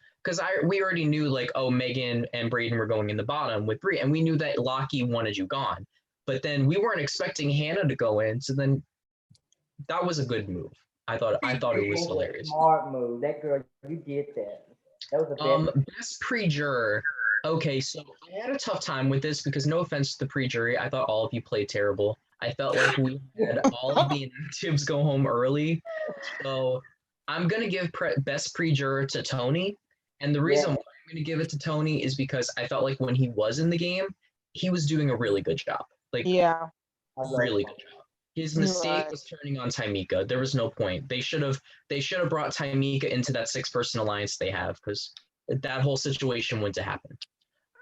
we already knew like, oh, Megan and Braden were going in the bottom with Bree, and we knew that Lockie wanted you gone. But then we weren't expecting Hannah to go in, so then that was a good move. I thought it was hilarious. Smart move. That girl, you did that. That was a best pre-juror. Okay, so I had a tough time with this because no offense to the pre-jury, I thought all of you played terrible. I felt like we had all of the inactives go home early. So I'm going to give best pre-juror to Tony. And the reason why I'm going to give it to Tony is because I felt like when he was in the game, he was doing a really good job. Like, yeah, really good job. His mistake was turning on Taimika. There was no point. They should have brought Taimika into that 6-person alliance they have because that whole situation wouldn't have happened.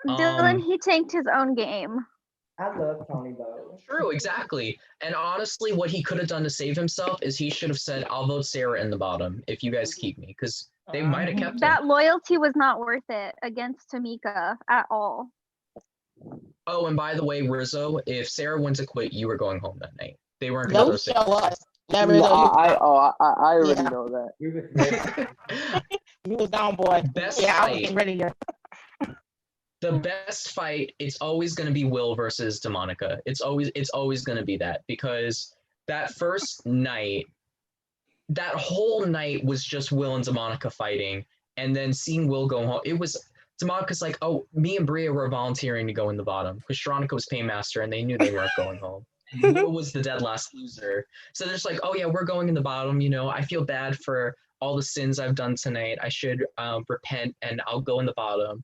Dylan, he tanked his own game. I love Tony though. True, exactly. And honestly, what he could have done to save himself is he should have said, I'll vote Sarah in the bottom if you guys keep me, because they might have kept that him. loyalty was not worth it against Tamika at all. Oh, and by the way, Rizzo, if Sarah went to quit, you were going home that night. They weren't going to throw Sarah. I already know that. You was down, boy. Best I was fight. getting ready to. The best fight, it's always going to be Will versus Demonica. It's always going to be that, because that first night, that whole night was just Will and Demonica fighting, and then seeing Will go home. It was Demonica's like, oh, me and Bria were volunteering to go in the bottom because Sharonica was paymaster and they knew they weren't going home. Will was the dead last loser. So they're just like, oh yeah, we're going in the bottom. You know, I feel bad for all the sins I've done tonight. I should repent and I'll go in the bottom.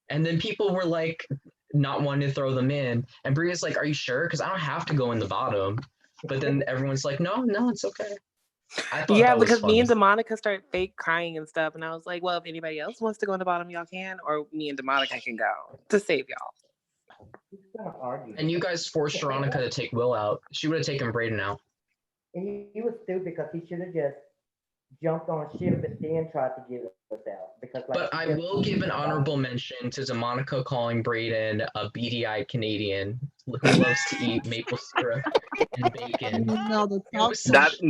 And then people were like, not wanting to throw them in. And Bria's like, are you sure? Because I don't have to go in the bottom. But then everyone's like, no, it's okay. Yeah, because me and Demonica started fake crying and stuff. And I was like, well, if anybody else wants to go in the bottom, y'all can. Or me and Demonica can go to save y'all. And you guys forced Sharonica to take Will out. She would have taken Braden out. And he was stupid because he should have just jumped on ship and then tried to get us out because like. But I will give an honorable mention to DeMonica calling Brayden a beady-eyed Canadian who loves to eat maple syrup and bacon. No, the It was That such,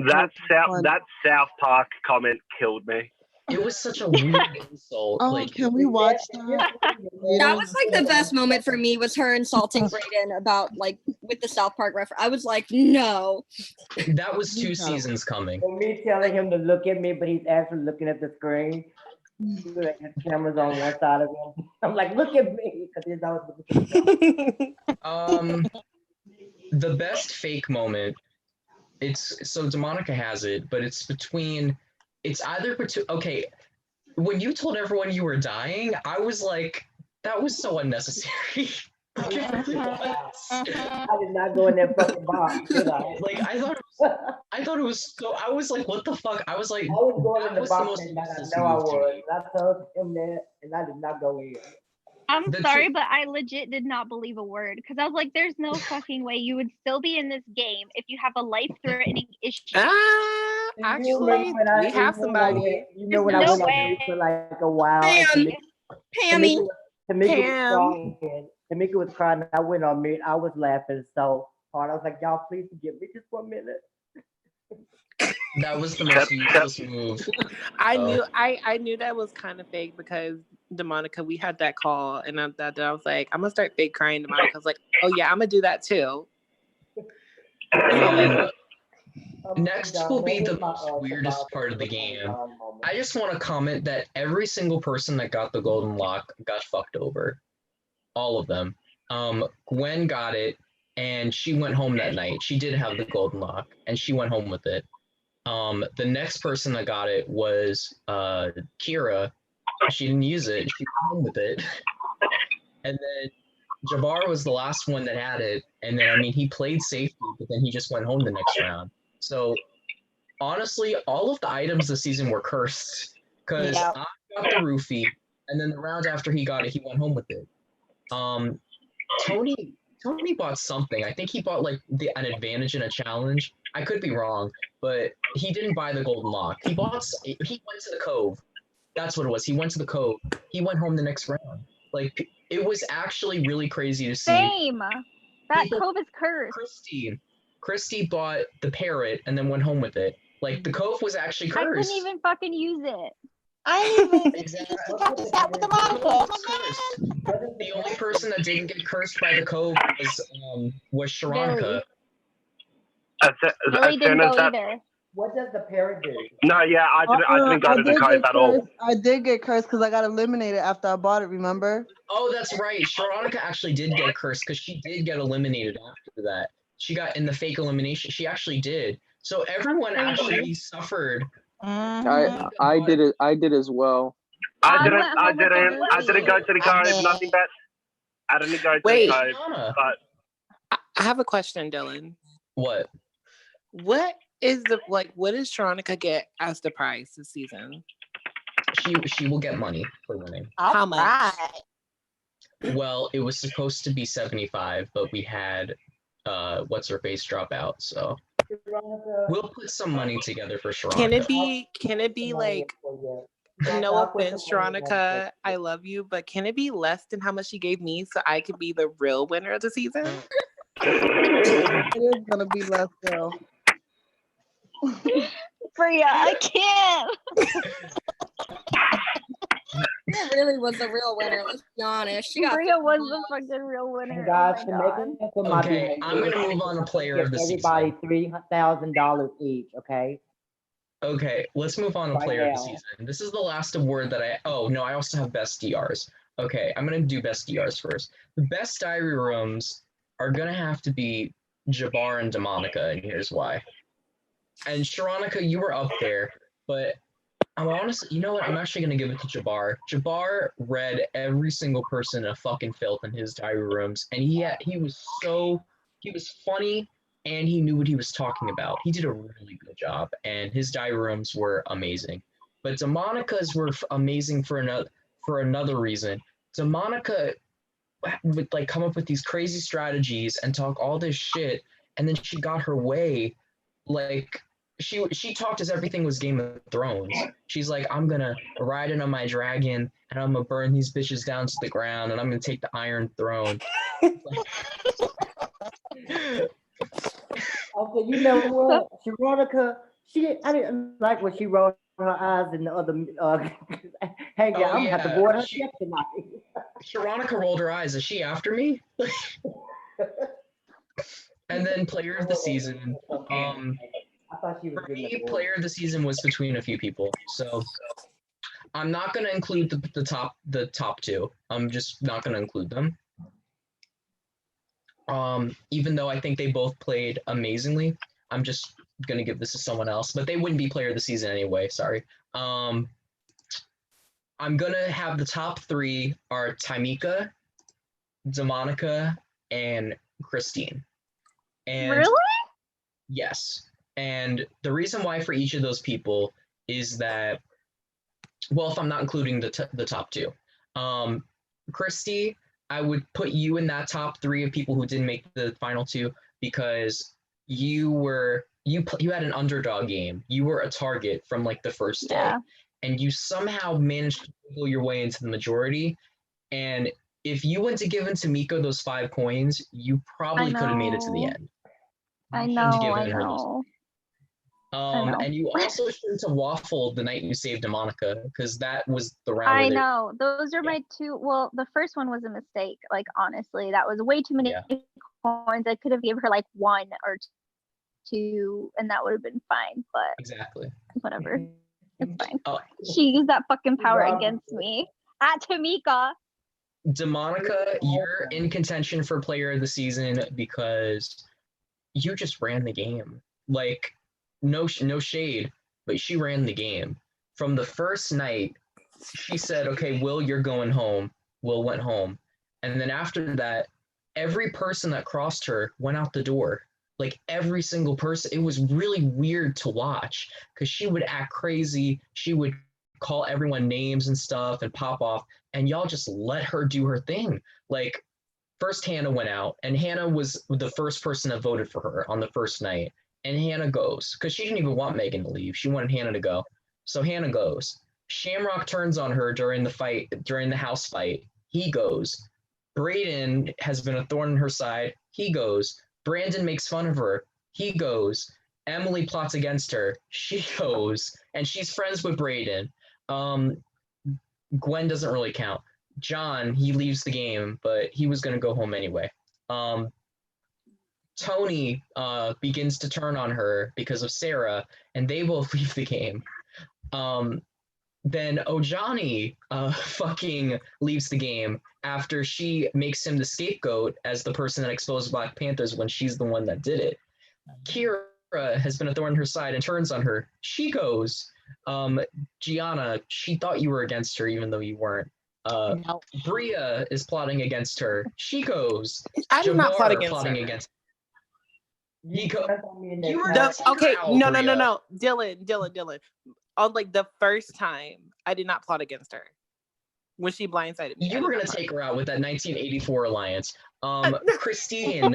that South Park comment killed me. it was such a weird insult. Oh, Like, can we watch that? That was like the best moment for me was her insulting Brayden about like with the South Park reference. I was like, no. that was 2 seasons coming. For me telling him to look at me, but he's actually looking at the screen. Like his camera's on one side of him. I'm like, look at me, because he's always looking at me. The best fake moment. It's so DeMonica has it, but it's either between. Okay, when you told everyone you were dying, I was like, that was so unnecessary. Like, it really was. I did not go in that fucking box, did I? Like I thought it was so. I was like, what the fuck? I was like, I was going in that the was the box most and I useless know I move to was. me. And I told him that, and I did not go in. I'm The sorry, two- but I legit did not believe a word because I was like, there's no fucking way you would still be in this game if you have a life-threatening issue. Actually, we have somebody. You know when There's I no went on way. mute for like a while. Pam, Pammy. Tamika was Pam. crying. Tamika was crying. I went on mute. I was laughing so hard. I was like, y'all, please forgive me just 1 minute. That was the most useless move. I knew that was kind of fake because DeMonica, we had that call, and I was like, I'm gonna start fake crying. DeMonica was like, oh yeah, I'm gonna do that too. Next will be the most weirdest part of the game. I just want to comment that every single person that got the golden lock got fucked over. All of them. Gwen got it, and she went home that night. She did have the golden lock, and she went home with it. The next person that got it was Kira. She didn't use it. She went home with it. And then Jabbar was the last one that had it. And then, I mean, he played safety, but then he just went home the next round. So, honestly, all of the items this season were cursed. Because I got the roofie, and then the round after he got it, he went home with it. Tony bought something. I think he bought like an advantage in a challenge. I could be wrong, but he didn't buy the golden lock. He went to the Cove. That's what it was. He went to the Cove. He went home the next round. Like, it was actually really crazy to see. Same. That Cove is cursed. Christy bought the parrot and then went home with it. Like, the Cove was actually I cursed. couldn't even fucking use it. I didn't even got to start with the Monica. The only person that didn't get cursed by the Cove was Sharonica. Billy didn't go either. What does the parrot do? No, yeah, I didn't go to the Cove at all. I did get cursed because I got eliminated after I bought it, remember? Oh, that's right. Sharonica actually did get cursed because she did get eliminated after that. She got in the fake elimination. She actually did. So everyone actually suffered. I did it. I did as well. I didn't go to the Cove. Nothing but I didn't go to Wait. the Cove. But I have a question, Dylan. What? What does Sharonica get as the prize this season? She will get money for winning. How much? Well, it was supposed to be 75, but we had what's her face drop out, so we'll put some money together for Sharonica. Can it be like, no offense, Sharonica, I love you, but can it be less than how much she gave me so I could be the real winner of the season? It is gonna be less though. Bria, I can't. She really was the real winner. Let's be honest. She got Bria was the fucking real winner. Guys, Oh to my make God. it for my Okay, I'm gonna move on to player of the season. everybody $3,000 each, okay? Okay, let's move on to Right player of the now. season. This is the last award that I also have best DRs. Okay, I'm gonna do best DRs first. The best diary rooms are gonna have to be Jabbar and DeMonica, and here's why. And Sharonica, you were up there, but I'm honestly, you know what? I'm actually gonna give it to Jabbar. Jabbar read every single person in a fucking filth in his diary rooms, and he was funny, and he knew what he was talking about. He did a really good job, and his diary rooms were amazing. But DeMonica's were amazing for another reason. DeMonica would like come up with these crazy strategies and talk all this shit, and then she got her way. Like, she talked as everything was Game of Thrones. She's like, I'm gonna ride in on my dragon and I'm gonna burn these bitches down to the ground and I'm gonna take the Iron Throne. Okay, you know what, Veronica, I didn't like what she rolled her eyes in the other. Hey, yeah, I'm gonna have to board her check tonight. Veronica rolled her eyes. Is she after me? And then player of the season. I thought she was For getting me, the player of the season was between a few people. So I'm not gonna include the top two. I'm just not gonna include them. Even though I think they both played amazingly, I'm just gonna give this to someone else. But they wouldn't be player of the season anyway. Sorry. I'm gonna have the top three are Tamika, Demonica, and Christine. And Really? yes. And the reason why for each of those people is that, well, if I'm not including the top two, Christy, I would put you in that top three of people who didn't make the final two because you had an underdog game. You were a target from like the first day, and you somehow managed to pull your way into the majority. And if you went to give Tamiko those 5 coins, you probably could have made it to the end. I You know. shouldn't have I given her those. know. I know. And you also shouldn't have waffled the night you saved Demonica because that was the round. I where they- know. Those are my two. Well, the first one was a mistake. Like, honestly, that was way too many coins. I could have gave her like 1 or 2, and that would have been fine. But exactly, whatever. It's fine. She used that fucking power against me at Tamika. Demonica, you're in contention for player of the season because you just ran the game. Like, no shade, but she ran the game. From the first night, she said, okay, Will, you're going home. Will went home. And then after that, every person that crossed her went out the door. Like every single person. It was really weird to watch because she would act crazy. She would call everyone names and stuff and pop off. And y'all just let her do her thing. Like, first Hannah went out, and Hannah was the first person that voted for her on the first night. And Hannah goes because she didn't even want Megan to leave. She wanted Hannah to go. So Hannah goes. Shamrock turns on her during the house fight. He goes. Brayden has been a thorn in her side. He goes. Brandon makes fun of her. He goes. Emily plots against her. She goes. And she's friends with Brayden. Gwen doesn't really count. John, he leaves the game, but he was going to go home anyway. Tony begins to turn on her because of Sarah, and they both leave the game. Then Ojani fucking leaves the game after she makes him the scapegoat as the person that exposed Black Panthers when she's the one that did it. Kira has been a thorn in her side and turns on her. She goes. Gianna, she thought you were against her even though you weren't. Bria is plotting against her. She goes. I did not plot Jabbar against plotting her. against You Okay, were no. Dylan. On like the first time, I did not plot against her. When she blindsided me. You were going to take her out with that 1984 alliance. Christine.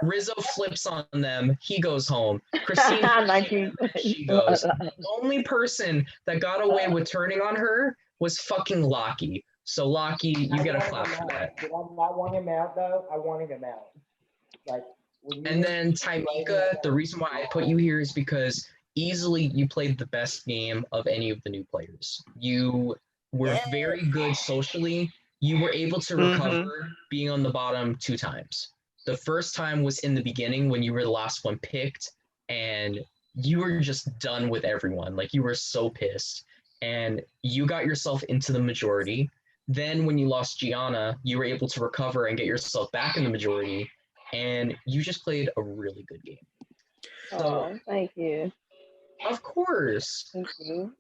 Rizzo flips on them. He goes home. Christine, she goes. The only person that got away with turning on her was fucking Lockie. So Lockie, you get a clap for that. Did I not want him out though? I wanted him out. Like, and then Tamika, the reason why I put you here is because easily you played the best game of any of the new players. You were very good socially. You were able to recover being on the bottom 2 times. The first time was in the beginning when you were the last one picked and you were just done with everyone. Like, you were so pissed and you got yourself into the majority. Then when you lost Gianna, you were able to recover and get yourself back in the majority, and you just played a really good game. So, thank you. Of course. Thank you.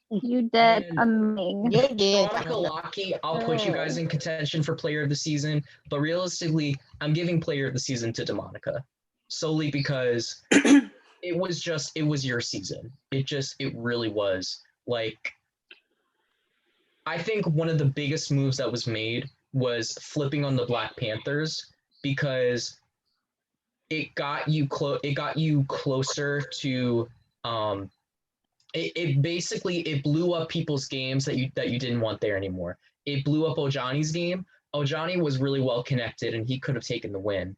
You did amazing. Veronica Lockie, I'll put you guys in contention for player of the season, but realistically, I'm giving player of the season to Demonica solely because it was your season. It really was. Like, I think one of the biggest moves that was made was flipping on the Black Panthers because it got you closer to it basically it blew up people's games that you didn't want there anymore. It blew up Ojani's game. Ojani was really well connected and he could have taken the win.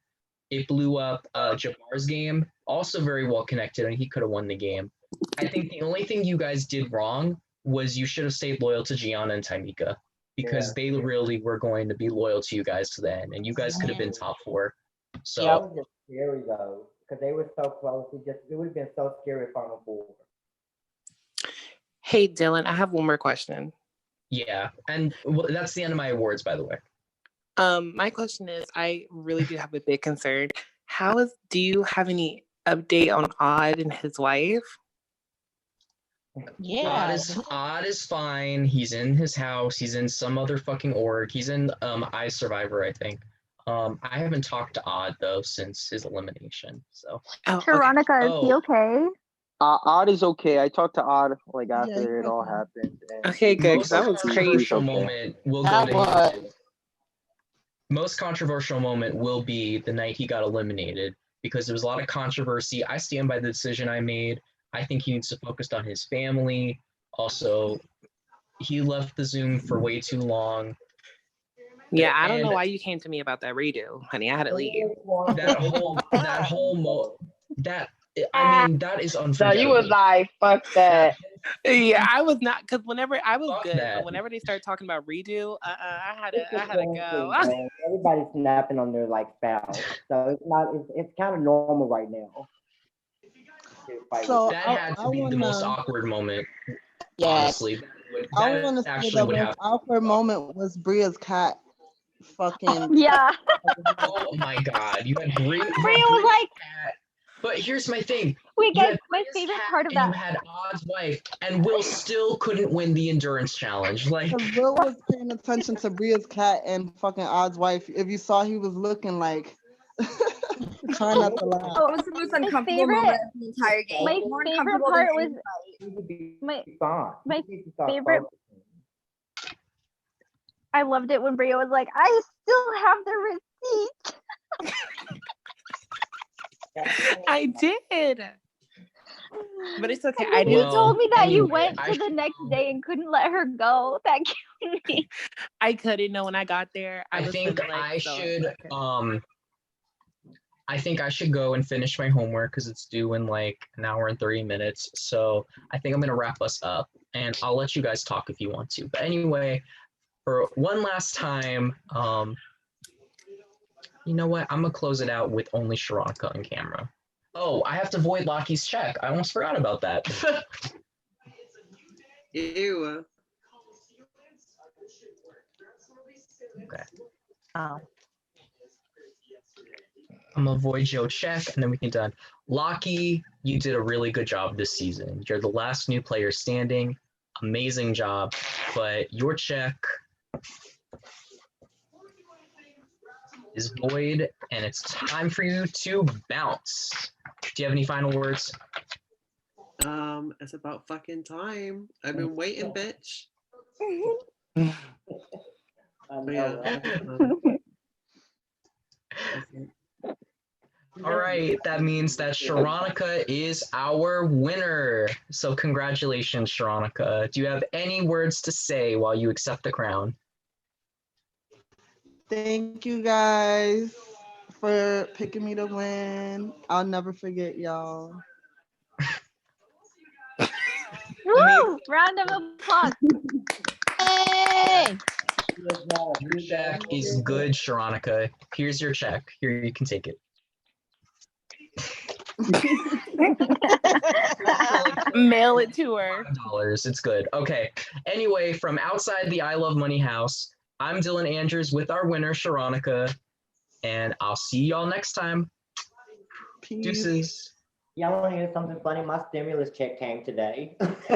It blew up Jabar's game, also very well connected, and he could have won the game. I think the only thing you guys did wrong was you should have stayed loyal to Gianna and Taimika because they really were going to be loyal to you guys to the end, and you guys could have been top 4. So Yeah, it was just scary though, because they were so close. It would have been so scary Final Four. Hey, Dylan, I have one more question. yeah, and that's the end of my awards, by the way. My question is, I really do have a big concern. Do you have any update on Odd and his wife? Yeah. Odd is fine. He's in his house. He's in some other fucking org. He's in I Survivor, I think. I haven't talked to Odd though since his elimination. So Veronica, is he okay? Odd is okay. I talked to Odd like after it all happened. Okay, good. Most That was crazy. controversial moment will go to him. Most controversial moment will be the night he got eliminated because there was a lot of controversy. I stand by the decision I made. I think he needs to focus on his family. Also, he left the Zoom for way too long. Yeah, I don't know why you came to me about that redo, honey. I had to leave. That I mean, that is unforgivable. So you was like, fuck that. Yeah, I was not, because whenever I was good, that. but whenever they started talking about redo, I had to go. Everybody's snapping on their like spouse, so it's kind of normal right now. So that had to be the most awkward moment. Yes. Honestly, I want to say the most awkward moment was Bria's cat. Fucking yeah. Oh my god, you had Bria was like, cat. But here's my thing. Wait, guys, my favorite part of that. You had Odd's wife, and Will still couldn't win the endurance challenge. Like Will was paying attention to Bria's cat and fucking Odd's wife. If you saw, he was looking like trying not to laugh. Oh, it was the most uncomfortable moment of the entire game. My More favorite uncomfortable part than was my favorite. I loved it when Bria was like, "I still have the receipt." I did. But it's okay. You told me that you went to the next day and couldn't let her go. That killed me. I couldn't know when I got there. I think I should go and finish my homework because it's due in like an hour and 30 minutes. So I think I'm gonna wrap us up, and I'll let you guys talk if you want to. But anyway, for one last time, you know what? I'm gonna close it out with only Sharonica on camera. Oh, I have to void Lockie's check. I almost forgot about that. Ew. Okay. Oh. I'm gonna void Joe check, and then we can done. Lockie, you did a really good job this season. You're the last new player standing. Amazing job. But your check is void, and it's time for you to bounce. Do you have any final words? It's about fucking time. I've been waiting, bitch. All right, that means that Sharonica is our winner. So congratulations, Sharonica. Do you have any words to say while you accept the crown? Thank you guys for picking me to win. I'll never forget y'all. Woo! Round of applause. Hey! Your check is good, Sharonica. Here's your check. Here, you can take it. Mail it to her. $5. It's good. Okay. Anyway, from outside the I Love Money house, I'm Dylan Andrews with our winner, Sharonica, and I'll see y'all next time. Peace. Deuces. Y'all want to hear something funny? My stimulus check came today.